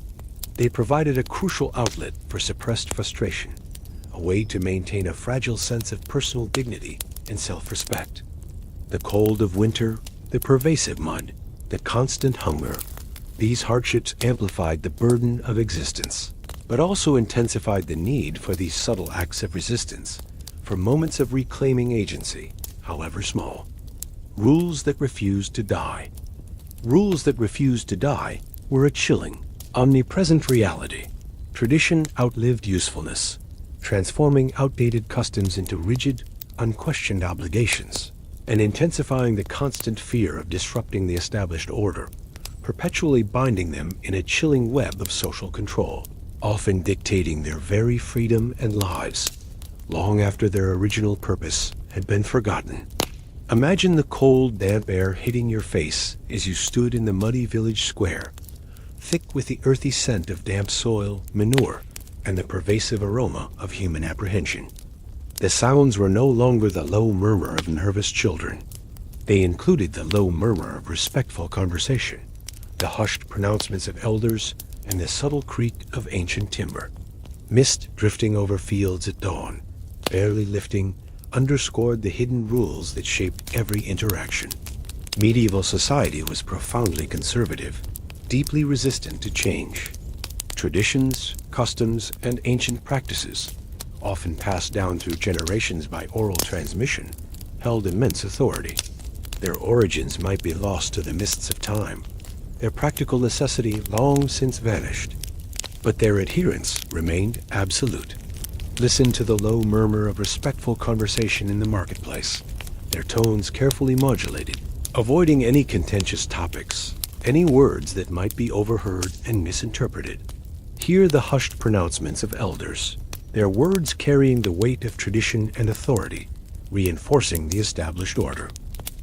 They provided a crucial outlet for suppressed frustration, a way to maintain a fragile sense of personal dignity and self-respect. The cold of winter, the pervasive mud, the constant hunger, these hardships amplified the burden of existence, but also intensified the need for these subtle acts of resistance, for moments of reclaiming agency, however small. Rules that refused to die. Rules that refused to die were a chilling, omnipresent reality. Tradition outlived usefulness, transforming outdated customs into rigid, unquestioned obligations, and intensifying the constant fear of disrupting the established order, perpetually binding them in a chilling web of social control, often dictating their very freedom and lives, long after their original purpose had been forgotten. Imagine the cold, damp air hitting your face as you stood in the muddy village square, thick with the earthy scent of damp soil, manure, and the pervasive aroma of human apprehension. The sounds were no longer the low murmur of nervous children. They included the low murmur of respectful conversation, the hushed pronouncements of elders, and the subtle creak of ancient timber. Mist drifting over fields at dawn, barely lifting, underscored the hidden rules that shaped every interaction. Medieval society was profoundly conservative, deeply resistant to change. Traditions, customs, and ancient practices, often passed down through generations by oral transmission, held immense authority. Their origins might be lost to the mists of time, their practical necessity long since vanished, but their adherence remained absolute. Listen to the low murmur of respectful conversation in the marketplace, their tones carefully modulated, avoiding any contentious topics, any words that might be overheard and misinterpreted. Hear the hushed pronouncements of elders, their words carrying the weight of tradition and authority, reinforcing the established order.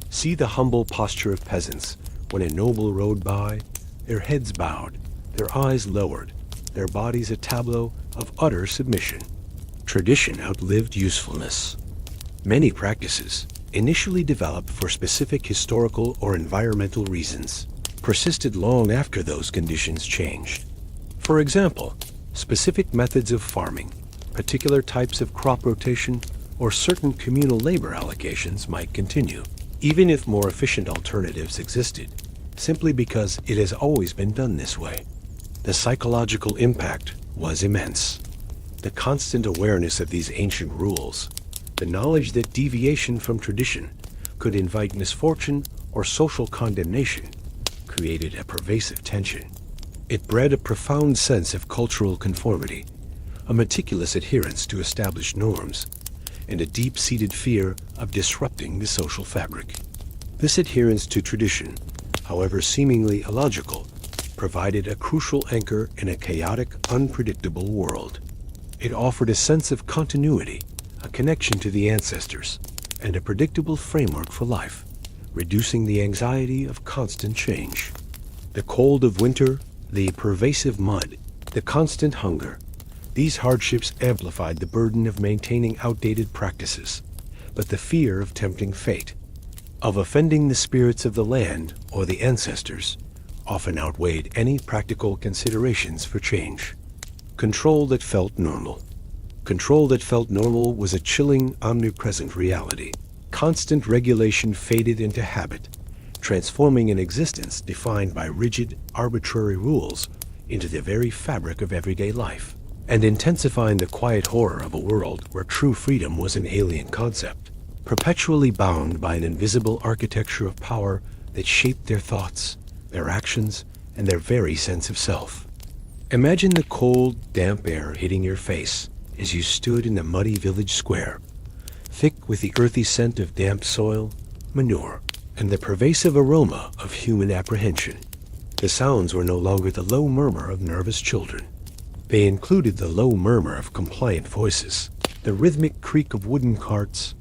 See the humble posture of peasants when a noble rode by, their heads bowed, their eyes lowered, their bodies a tableau of utter submission. Tradition outlived usefulness. Many practices, initially developed for specific historical or environmental reasons, persisted long after those conditions changed. For example, specific methods of farming, particular types of crop rotation, or certain communal labor allocations might continue, even if more efficient alternatives existed, simply because it has always been done this way. The psychological impact was immense. The constant awareness of these ancient rules, the knowledge that deviation from tradition could invite misfortune or social condemnation, created a pervasive tension. It bred a profound sense of cultural conformity, a meticulous adherence to established norms, and a deep-seated fear of disrupting the social fabric. This adherence to tradition, however seemingly illogical, provided a crucial anchor in a chaotic, unpredictable world. It offered a sense of continuity, a connection to the ancestors, and a predictable framework for life, reducing the anxiety of constant change. The cold of winter, the pervasive mud, the constant hunger, these hardships amplified the burden of maintaining outdated practices, but the fear of tempting fate, of offending the spirits of the land or the ancestors, often outweighed any practical considerations for change. Control that felt normal. Control that felt normal was a chilling, omnipresent reality. Constant regulation faded into habit, transforming an existence defined by rigid, arbitrary rules into the very fabric of everyday life, and intensifying the quiet horror of a world where true freedom was an alien concept, perpetually bound by an invisible architecture of power that shaped their thoughts, their actions, and their very sense of self. Imagine the cold, damp air hitting your face as you stood in the muddy village square, thick with the earthy scent of damp soil, manure, and the pervasive aroma of human apprehension. The sounds were no longer the low murmur of nervous children. They included the low murmur of compliant voices, the rhythmic creak of wooden carts,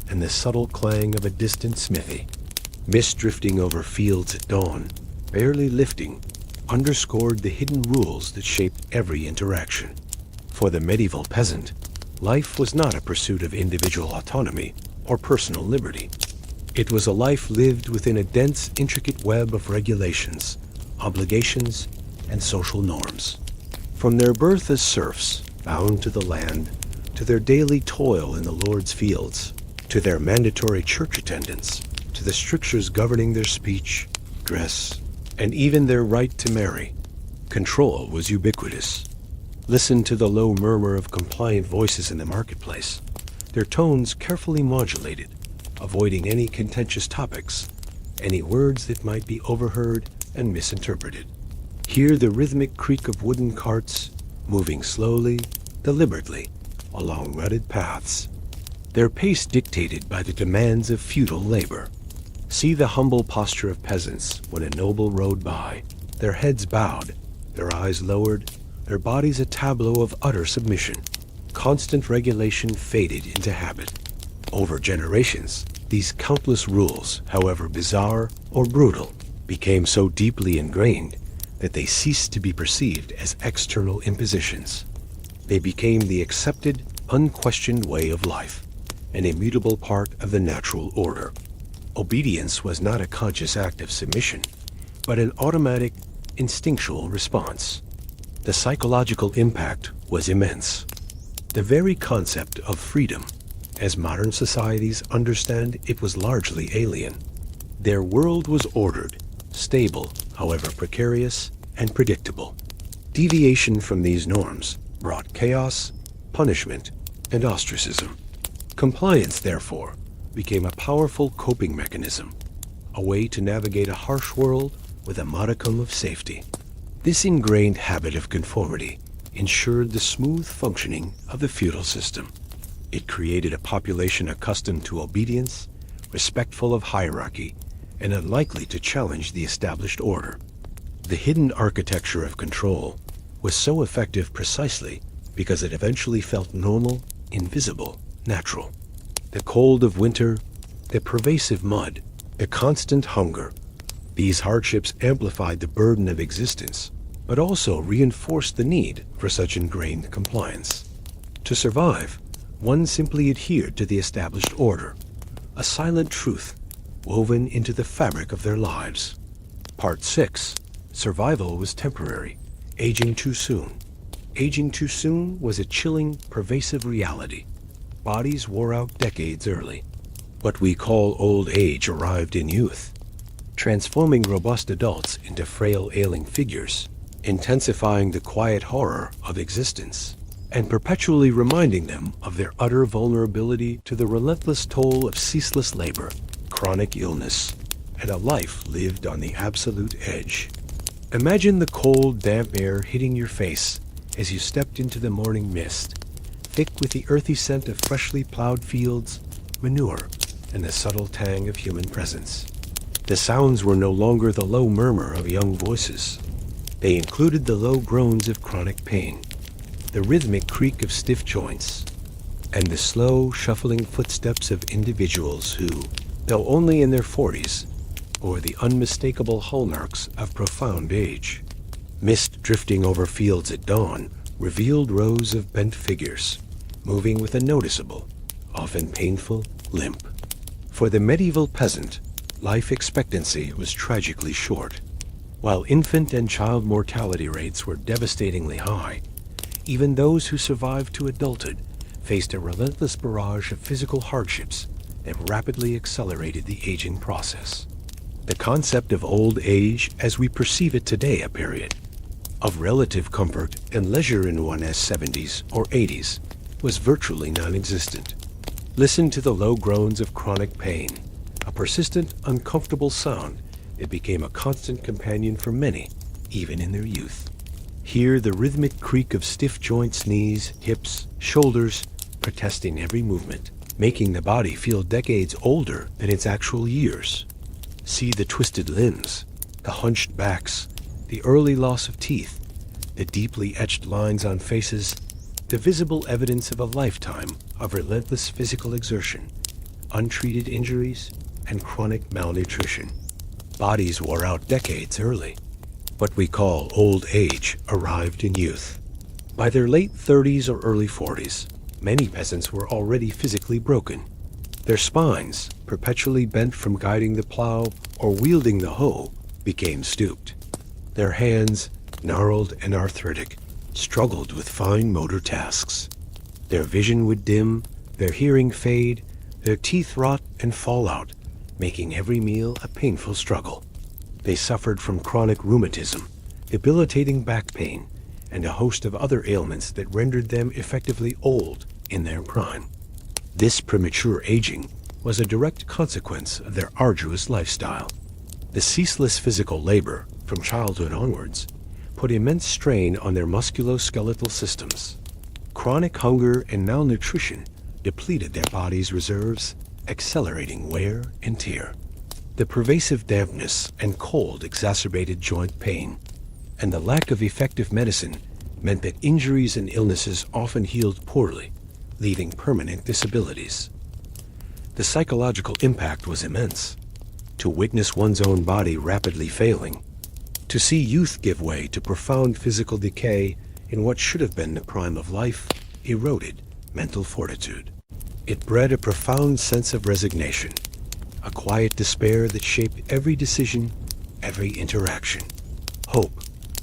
and the subtle clang of a distant smithy. Mist drifting over fields at dawn, barely lifting, underscored the hidden rules that shaped every interaction. For the medieval peasant, life was not a pursuit of individual autonomy or personal liberty. It was a life lived within a dense, intricate web of regulations, obligations, and social norms. From their birth as serfs, bound to the land, to their daily toil in the Lord's fields, to their mandatory church attendance, to the strictures governing their speech, dress, and even their right to marry, control was ubiquitous. Listen to the low murmur of compliant voices in the marketplace, their tones carefully modulated, avoiding any contentious topics, any words that might be overheard and misinterpreted. Hear the rhythmic creak of wooden carts moving slowly, deliberately, along rutted paths, their pace dictated by the demands of feudal labor. See the humble posture of peasants when a noble rode by, their heads bowed, their eyes lowered, their bodies a tableau of utter submission. Constant regulation faded into habit. Over generations, these countless rules, however bizarre or brutal, became so deeply ingrained that they ceased to be perceived as external impositions. They became the accepted, unquestioned way of life, an immutable part of the natural order. Obedience was not a conscious act of submission, but an automatic, instinctual response. The psychological impact was immense. The very concept of freedom, as modern societies understand it, was largely alien. Their world was ordered, stable, however precarious, and predictable. Deviation from these norms brought chaos, punishment, and ostracism. Compliance, therefore, became a powerful coping mechanism, a way to navigate a harsh world with a modicum of safety. This ingrained habit of conformity ensured the smooth functioning of the feudal system. It created a population accustomed to obedience, respectful of hierarchy, and unlikely to challenge the established order. The hidden architecture of control was so effective precisely because it eventually felt normal, invisible, natural. The cold of winter, the pervasive mud, the constant hunger, these hardships amplified the burden of existence, but also reinforced the need for such ingrained compliance. To survive, one simply adhered to the established order, a silent truth woven into the fabric of their lives. Part 6. Survival was temporary. Aging too soon. Aging too soon was a chilling, pervasive reality. Bodies wore out decades early. What we call old age arrived in youth, transforming robust adults into frail, ailing figures, intensifying the quiet horror of existence, and perpetually reminding them of their utter vulnerability to the relentless toll of ceaseless labor, chronic illness, and a life lived on the absolute edge. Imagine the cold, damp air hitting your face as you stepped into the morning mist, thick with the earthy scent of freshly plowed fields, manure, and the subtle tang of human presence. The sounds were no longer the low murmur of young voices. They included the low groans of chronic pain, the rhythmic creak of stiff joints, and the slow, shuffling footsteps of individuals who, though only in their 40s, bore the unmistakable hallmarks of profound age. Mist drifting over fields at dawn revealed rows of bent figures, moving with a noticeable, often painful, limp. For the medieval peasant, life expectancy was tragically short. While infant and child mortality rates were devastatingly high, even those who survived to adulthood faced a relentless barrage of physical hardships that rapidly accelerated the aging process. The concept of old age as we perceive it today, a period of relative comfort and leisure in one's 70s or 80s, was virtually non-existent. Listen to the low groans of chronic pain, a persistent, uncomfortable sound that became a constant companion for many, even in their youth. Hear the rhythmic creak of stiff joints, knees, hips, shoulders, protesting every movement, making the body feel decades older than its actual years. See the twisted limbs, the hunched backs, the early loss of teeth, the deeply etched lines on faces, the visible evidence of a lifetime of relentless physical exertion, untreated injuries, and chronic malnutrition. Bodies wore out decades early. What we call old age arrived in youth. By their late 30s or early 40s, many peasants were already physically broken. Their spines, perpetually bent from guiding the plow or wielding the hoe, became stooped. Their hands, gnarled and arthritic, struggled with fine motor tasks. Their vision would dim, their hearing fade, their teeth rot and fall out, making every meal a painful struggle. They suffered from chronic rheumatism, debilitating back pain, and a host of other ailments that rendered them effectively old in their prime. This premature aging was a direct consequence of their arduous lifestyle. The ceaseless physical labor, from childhood onwards, put immense strain on their musculoskeletal systems. Chronic hunger and malnutrition depleted their bodies' reserves, accelerating wear and tear. The pervasive dampness and cold exacerbated joint pain, and the lack of effective medicine meant that injuries and illnesses often healed poorly, leaving permanent disabilities. The psychological impact was immense. To witness one's own body rapidly failing, to see youth give way to profound physical decay in what should have been the prime of life, eroded mental fortitude. It bred a profound sense of resignation, a quiet despair that shaped every decision, every interaction. Hope,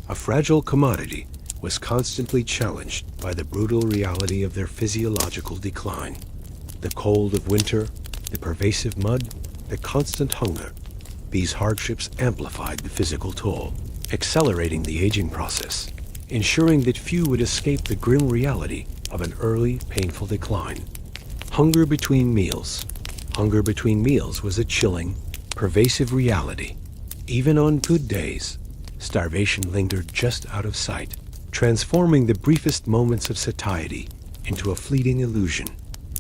a fragile commodity, was constantly challenged by the brutal reality of their physiological decline. The cold of winter, the pervasive mud, the constant hunger, these hardships amplified the physical toll, accelerating the aging process, ensuring that few would escape the grim reality of an early, painful decline. Hunger between meals. Hunger between meals was a chilling, pervasive reality. Even on good days, starvation lingered just out of sight, transforming the briefest moments of satiety into a fleeting illusion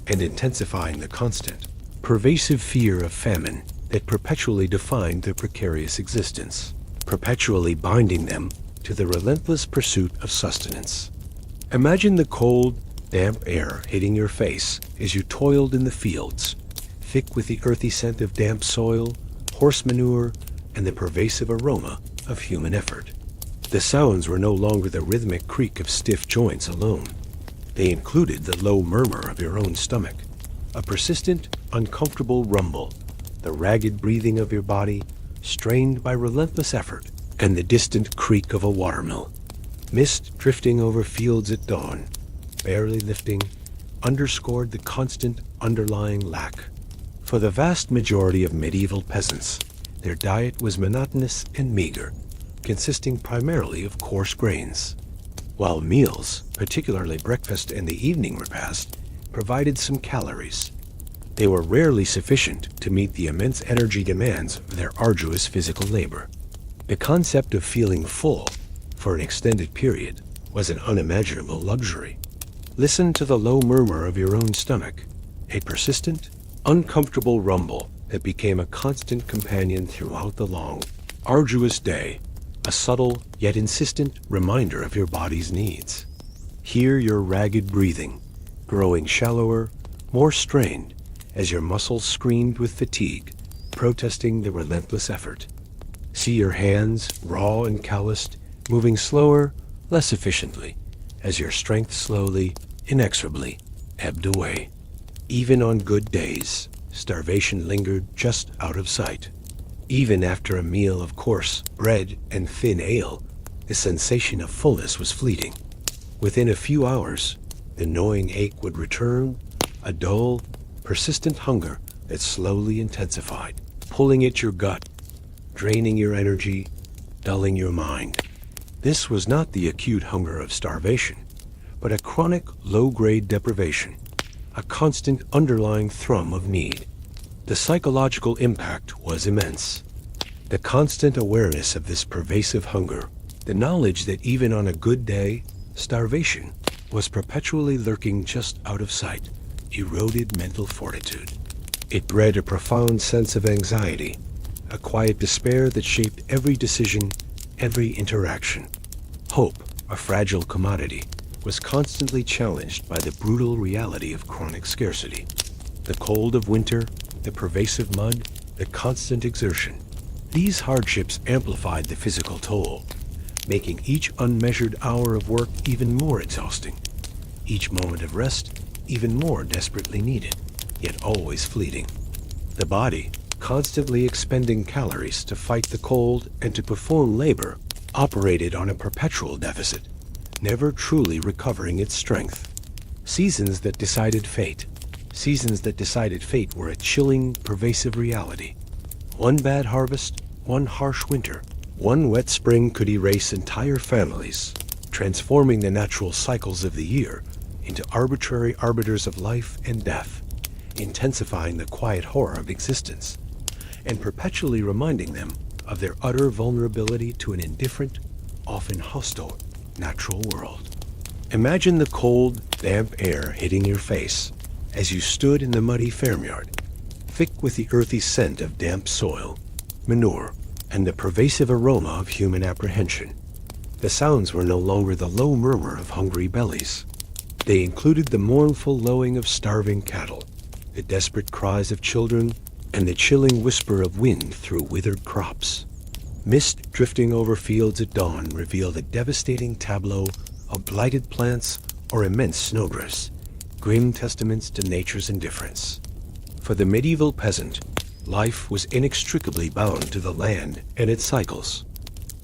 and intensifying the constant, pervasive fear of famine that perpetually defined their precarious existence, perpetually binding them to the relentless pursuit of sustenance. Imagine the cold, damp air hitting your face as you toiled in the fields, thick with the earthy scent of damp soil, horse manure, and the pervasive aroma of human effort. The sounds were no longer the rhythmic creak of stiff joints alone. They included the low murmur of your own stomach, a persistent, uncomfortable rumble, the ragged breathing of your body, strained by relentless effort, and the distant creak of a watermill. Mist drifting over fields at dawn, barely lifting, underscored the constant underlying lack. For the vast majority of medieval peasants, their diet was monotonous and meager, consisting primarily of coarse grains, while meals, particularly breakfast and the evening repast, provided some calories. They were rarely sufficient to meet the immense energy demands of their arduous physical labor. The concept of feeling full for an extended period was an unimaginable luxury. Listen to the low murmur of your own stomach, a persistent, uncomfortable rumble that became a constant companion throughout the long, arduous day, a subtle yet insistent reminder of your body's needs. Hear your ragged breathing, growing shallower, more strained, as your muscles screamed with fatigue, protesting the relentless effort. See your hands, raw and calloused, moving slower, less efficiently, as your strength slowly, inexorably, ebbed away. Even on good days, starvation lingered just out of sight. Even after a meal of coarse bread and thin ale, the sensation of fullness was fleeting. Within a few hours, the gnawing ache would return, a dull, persistent hunger that slowly intensified, pulling at your gut, draining your energy, dulling your mind. This was not the acute hunger of starvation, but a chronic, low-grade deprivation, a constant underlying thrum of need. The psychological impact was immense. The constant awareness of this pervasive hunger, the knowledge that even on a good day, starvation was perpetually lurking just out of sight, eroded mental fortitude. It bred a profound sense of anxiety, a quiet despair that shaped every decision, every interaction. Hope, a fragile commodity, was constantly challenged by the brutal reality of chronic scarcity. The cold of winter, the pervasive mud, the constant exertion. These hardships amplified the physical toll, making each unmeasured hour of work even more exhausting, each moment of rest even more desperately needed, yet always fleeting. The body, constantly expending calories to fight the cold and to perform labor, operated on a perpetual deficit, never truly recovering its strength. Seasons that decided fate were a chilling, pervasive reality. One bad harvest, one harsh winter, one wet spring could erase entire families, transforming the natural cycles of the year into arbitrary arbiters of life and death, intensifying the quiet horror of existence, and perpetually reminding them of their utter vulnerability to an indifferent, often hostile, natural world. Imagine the cold, damp air hitting your face as you stood in the muddy farmyard, thick with the earthy scent of damp soil, manure, and the pervasive aroma of human apprehension. The sounds were no longer the low murmur of hungry bellies. They included the mournful lowing of starving cattle, the desperate cries of children, and the chilling whisper of wind through withered crops. Mist drifting over fields at dawn revealed a devastating tableau of blighted plants or immense snowdrifts, grim testaments to nature's indifference. For the medieval peasant, life was inextricably bound to the land and its cycles.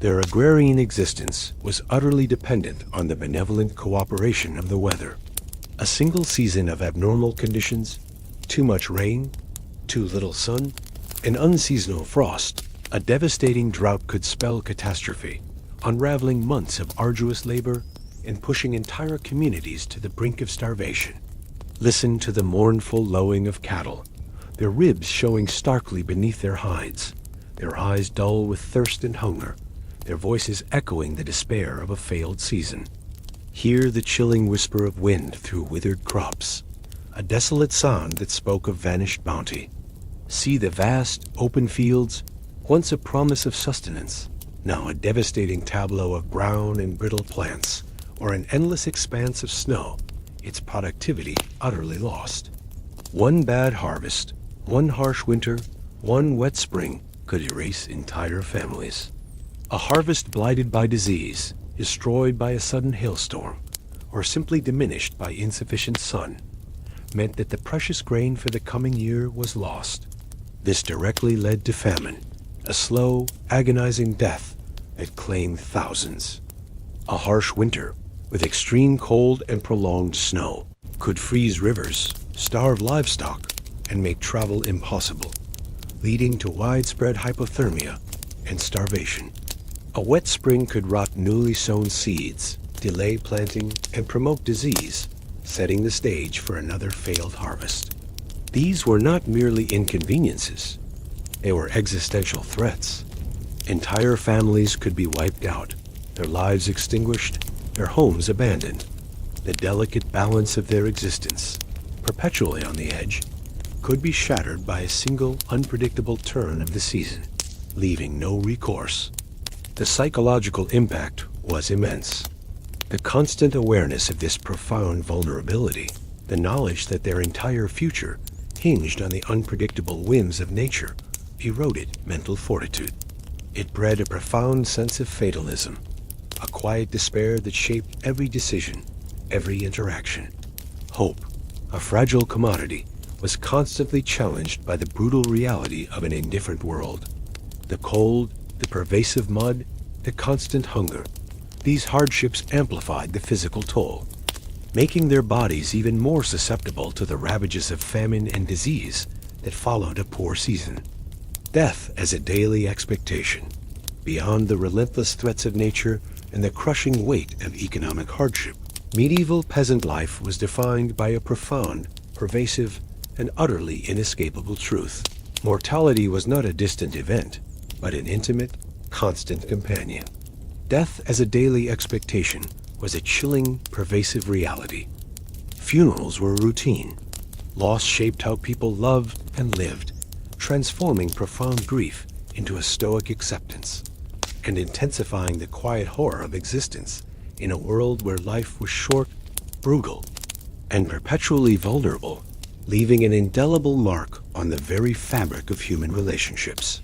Their agrarian existence was utterly dependent on the benevolent cooperation of the weather. A single season of abnormal conditions, too much rain, too little sun, an unseasonal frost, a devastating drought could spell catastrophe, unraveling months of arduous labor and pushing entire communities to the brink of starvation. Listen to the mournful lowing of cattle, their ribs showing starkly beneath their hides, their eyes dull with thirst and hunger, their voices echoing the despair of a failed season. Hear the chilling whisper of wind through withered crops, a desolate sound that spoke of vanished bounty. See the vast, open fields, once a promise of sustenance, now a devastating tableau of brown and brittle plants, or an endless expanse of snow, its productivity utterly lost. One bad harvest, one harsh winter, one wet spring could erase entire families. A harvest blighted by disease, destroyed by a sudden hailstorm, or simply diminished by insufficient sun, meant that the precious grain for the coming year was lost. This directly led to famine, a slow, agonizing death that claimed thousands. A harsh winter, with extreme cold and prolonged snow, could freeze rivers, starve livestock, and make travel impossible, leading to widespread hypothermia and starvation. A wet spring could rot newly sown seeds, delay planting, and promote disease, setting the stage for another failed harvest. These were not merely inconveniences. They were existential threats. Entire families could be wiped out, their lives extinguished, their homes abandoned. The delicate balance of their existence, perpetually on the edge, could be shattered by a single unpredictable turn of the season, leaving no recourse. The psychological impact was immense. The constant awareness of this profound vulnerability, the knowledge that their entire future hinged on the unpredictable whims of nature, eroded mental fortitude. It bred a profound sense of fatalism, a quiet despair that shaped every decision, every interaction. Hope, a fragile commodity, was constantly challenged by the brutal reality of an indifferent world. The cold, the pervasive mud, the constant hunger. These hardships amplified the physical toll, making their bodies even more susceptible to the ravages of famine and disease that followed a poor season. Death as a daily expectation, beyond the relentless threats of nature and the crushing weight of economic hardship. Medieval peasant life was defined by a profound, pervasive, and utterly inescapable truth. Mortality was not a distant event, but an intimate, constant companion. Death as a daily expectation was a chilling, pervasive reality. Funerals were routine. Loss shaped how people loved and lived, transforming profound grief into a stoic acceptance, and intensifying the quiet horror of existence in a world where life was short, brutal, and perpetually vulnerable, leaving an indelible mark on the very fabric of human relationships.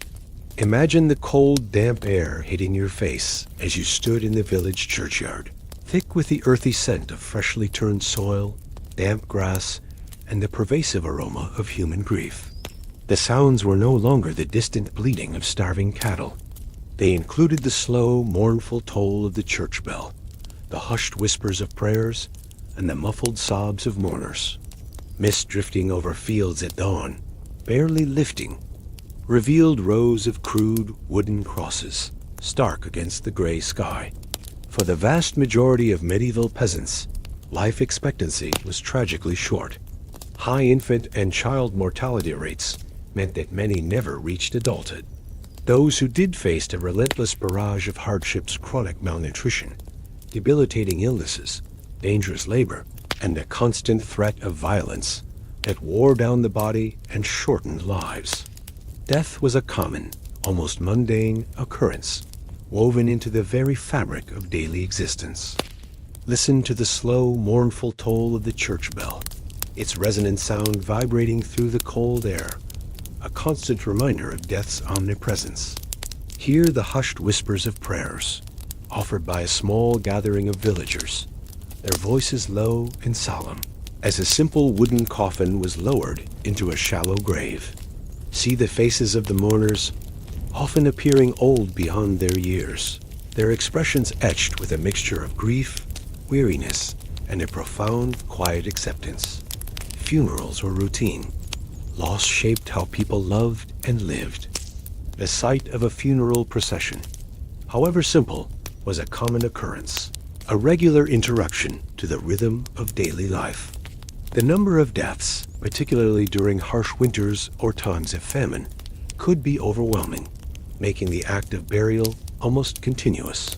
Imagine the cold, damp air hitting your face as you stood in the village churchyard, thick with the earthy scent of freshly turned soil, damp grass, and the pervasive aroma of human grief. The sounds were no longer the distant bleating of starving cattle. They included the slow, mournful toll of the church bell, the hushed whispers of prayers, and the muffled sobs of mourners. Mist drifting over fields at dawn, barely lifting, revealed rows of crude wooden crosses, stark against the gray sky. For the vast majority of medieval peasants, life expectancy was tragically short. High infant and child mortality rates meant that many never reached adulthood. Those who did face a relentless barrage of hardships, chronic malnutrition, debilitating illnesses, dangerous labor, and a constant threat of violence that wore down the body and shortened lives. Death was a common, almost mundane occurrence, woven into the very fabric of daily existence. Listen to the slow, mournful toll of the church bell, its resonant sound vibrating through the cold air, a constant reminder of death's omnipresence. Hear the hushed whispers of prayers, offered by a small gathering of villagers, their voices low and solemn, as a simple wooden coffin was lowered into a shallow grave. See the faces of the mourners, often appearing old beyond their years, their expressions etched with a mixture of grief, weariness, and a profound, quiet acceptance. Funerals were routine. Loss shaped how people loved and lived. The sight of a funeral procession, however simple, was a common occurrence, a regular interruption to the rhythm of daily life. The number of deaths, particularly during harsh winters or times of famine, could be overwhelming, making the act of burial almost continuous.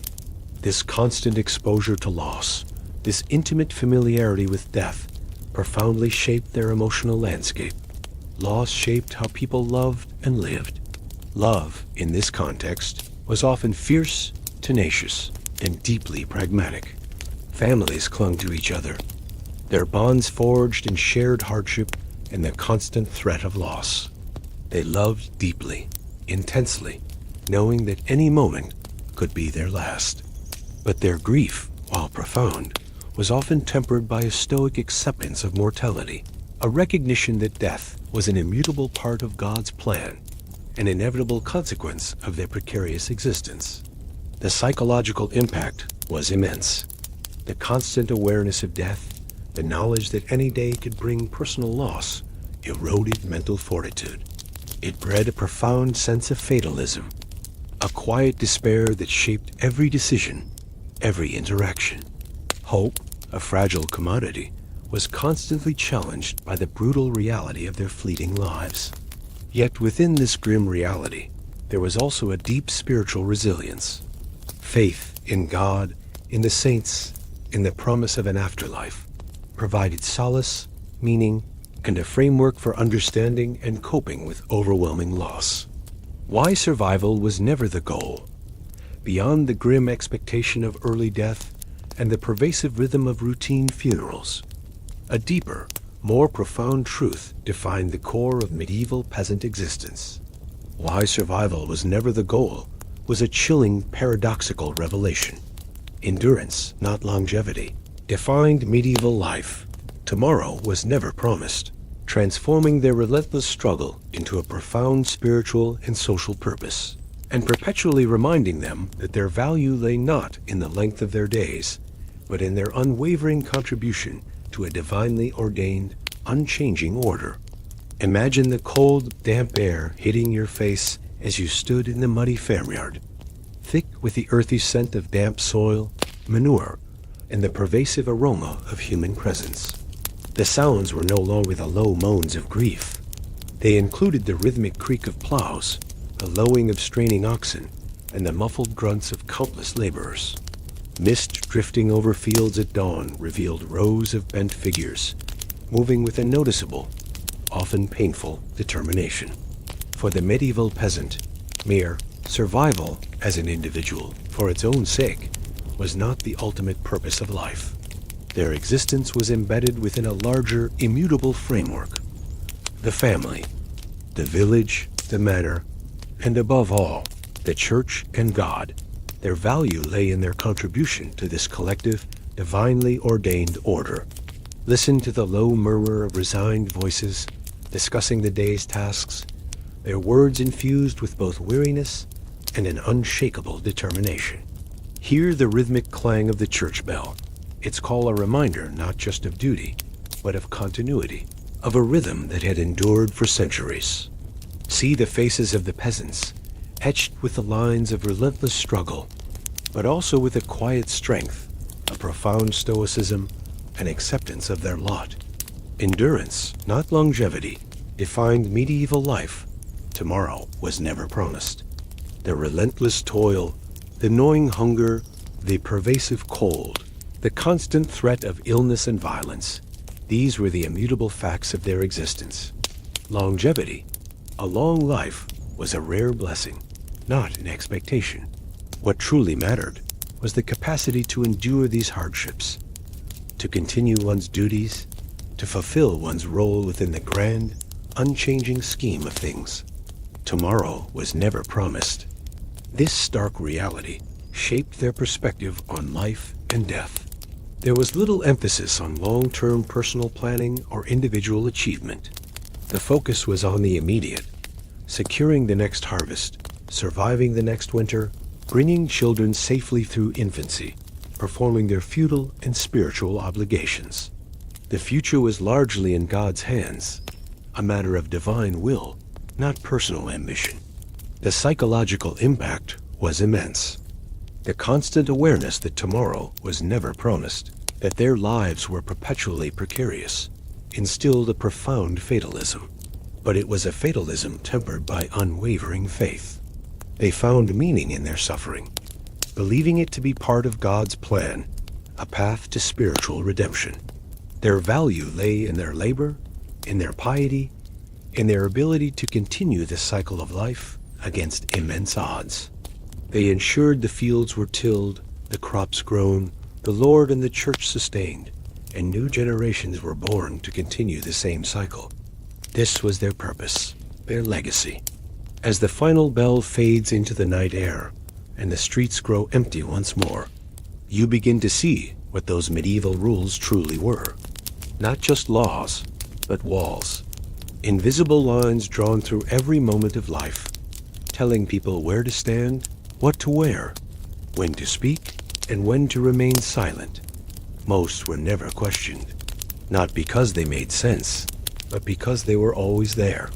This constant exposure to loss, this intimate familiarity with death, profoundly shaped their emotional landscape. Loss shaped how people loved and lived. Love, in this context, was often fierce, tenacious, and deeply pragmatic. Families clung to each other, their bonds forged in shared hardship and the constant threat of loss. They loved deeply, intensely, knowing that any moment could be their last. But their grief, while profound, was often tempered by a stoic acceptance of mortality, a recognition that death was an immutable part of God's plan, an inevitable consequence of their precarious existence. The psychological impact was immense. The constant awareness of death, the knowledge that any day could bring personal loss, eroded mental fortitude. It bred a profound sense of fatalism, a quiet despair that shaped every decision, every interaction. Hope, a fragile commodity, was constantly challenged by the brutal reality of their fleeting lives. Yet within this grim reality, there was also a deep spiritual resilience. Faith in God, in the saints, in the promise of an afterlife, provided solace, meaning, and a framework for understanding and coping with overwhelming loss. Why survival was never the goal. Beyond the grim expectation of early death and the pervasive rhythm of routine funerals, a deeper, more profound truth defined the core of medieval peasant existence. Why survival was never the goal was a chilling, paradoxical revelation. Endurance, not longevity, defined medieval life. Tomorrow was never promised, transforming their relentless struggle into a profound spiritual and social purpose, and perpetually reminding them that their value lay not in the length of their days, but in their unwavering contribution to a divinely ordained, unchanging order. Imagine the cold, damp air hitting your face as you stood in the muddy farmyard, thick with the earthy scent of damp soil, manure, and the pervasive aroma of human presence. The sounds were no longer the low moans of grief. They included the rhythmic creak of plows, the lowing of straining oxen, and the muffled grunts of countless laborers. Mist drifting over fields at dawn revealed rows of bent figures, moving with a noticeable, often painful, determination. For the medieval peasant, mere survival as an individual for its own sake was not the ultimate purpose of life. Their existence was embedded within a larger, immutable framework. The family, the village, the manor, and above all, the church and God. Their value lay in their contribution to this collective, divinely ordained order. Listen to the low murmur of resigned voices discussing the day's tasks, their words infused with both weariness and an unshakable determination. Hear the rhythmic clang of the church bell, its call a reminder not just of duty, but of continuity, of a rhythm that had endured for centuries. See the faces of the peasants, etched with the lines of relentless struggle, but also with a quiet strength, a profound stoicism, an acceptance of their lot. Endurance, not longevity, defined medieval life. Tomorrow was never promised. The relentless toil, the gnawing hunger, the pervasive cold, the constant threat of illness and violence, these were the immutable facts of their existence. Longevity, a long life, was a rare blessing, not an expectation. What truly mattered was the capacity to endure these hardships, to continue one's duties, to fulfill one's role within the grand, unchanging scheme of things. Tomorrow was never promised. This stark reality shaped their perspective on life and death. There was little emphasis on long-term personal planning or individual achievement. The focus was on the immediate, securing the next harvest, surviving the next winter, bringing children safely through infancy, performing their feudal and spiritual obligations. The future was largely in God's hands, a matter of divine will, not personal ambition. The psychological impact was immense. The constant awareness that tomorrow was never promised, that their lives were perpetually precarious, instilled a profound fatalism. But it was a fatalism tempered by unwavering faith. They found meaning in their suffering, believing it to be part of God's plan, a path to spiritual redemption. Their value lay in their labor, in their piety, in their ability to continue the cycle of life against immense odds. They ensured the fields were tilled, the crops grown, the Lord and the church sustained, and new generations were born to continue the same cycle. This was their purpose, their legacy. As the final bell fades into the night air, and the streets grow empty once more, you begin to see what those medieval rules truly were. Not just laws, but walls. Invisible lines drawn through every moment of life, telling people where to stand, what to wear, when to speak, and when to remain silent. Most were never questioned, not because they made sense, but because they were always there.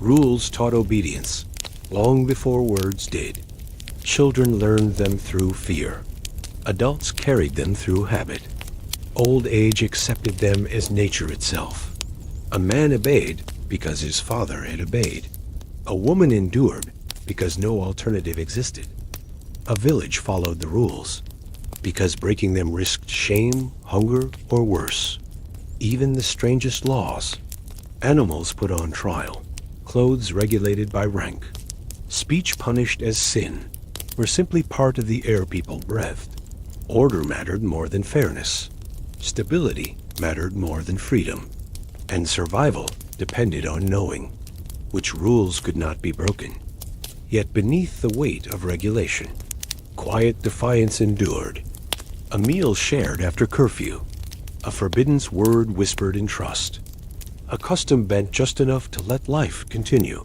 Rules taught obedience, long before words did. Children learned them through fear. Adults carried them through habit. Old age accepted them as nature itself. A man obeyed because his father had obeyed. A woman endured because no alternative existed. A village followed the rules because breaking them risked shame, hunger, or worse. Even the strangest laws. Animals put on trial, clothes regulated by rank, speech punished as sin, were simply part of the air people breathed. Order mattered more than fairness. Stability mattered more than freedom. And survival depended on knowing which rules could not be broken. Yet beneath the weight of regulation, quiet defiance endured. A meal shared after curfew, a forbidden word whispered in trust, a custom bent just enough to let life continue.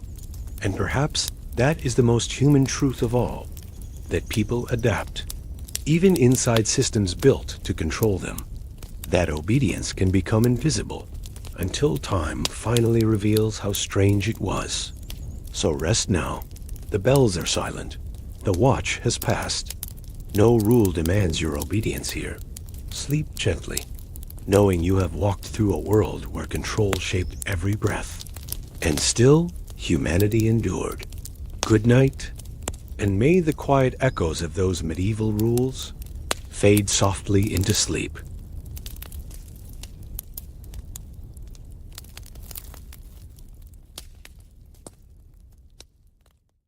And perhaps that is the most human truth of all, that people adapt, even inside systems built to control them. That obedience can become invisible until time finally reveals how strange it was. So rest now. The bells are silent. The watch has passed. No rule demands your obedience here. Sleep gently, knowing you have walked through a world where control shaped every breath. And still, humanity endured. Good night, and may the quiet echoes of those medieval rules fade softly into sleep.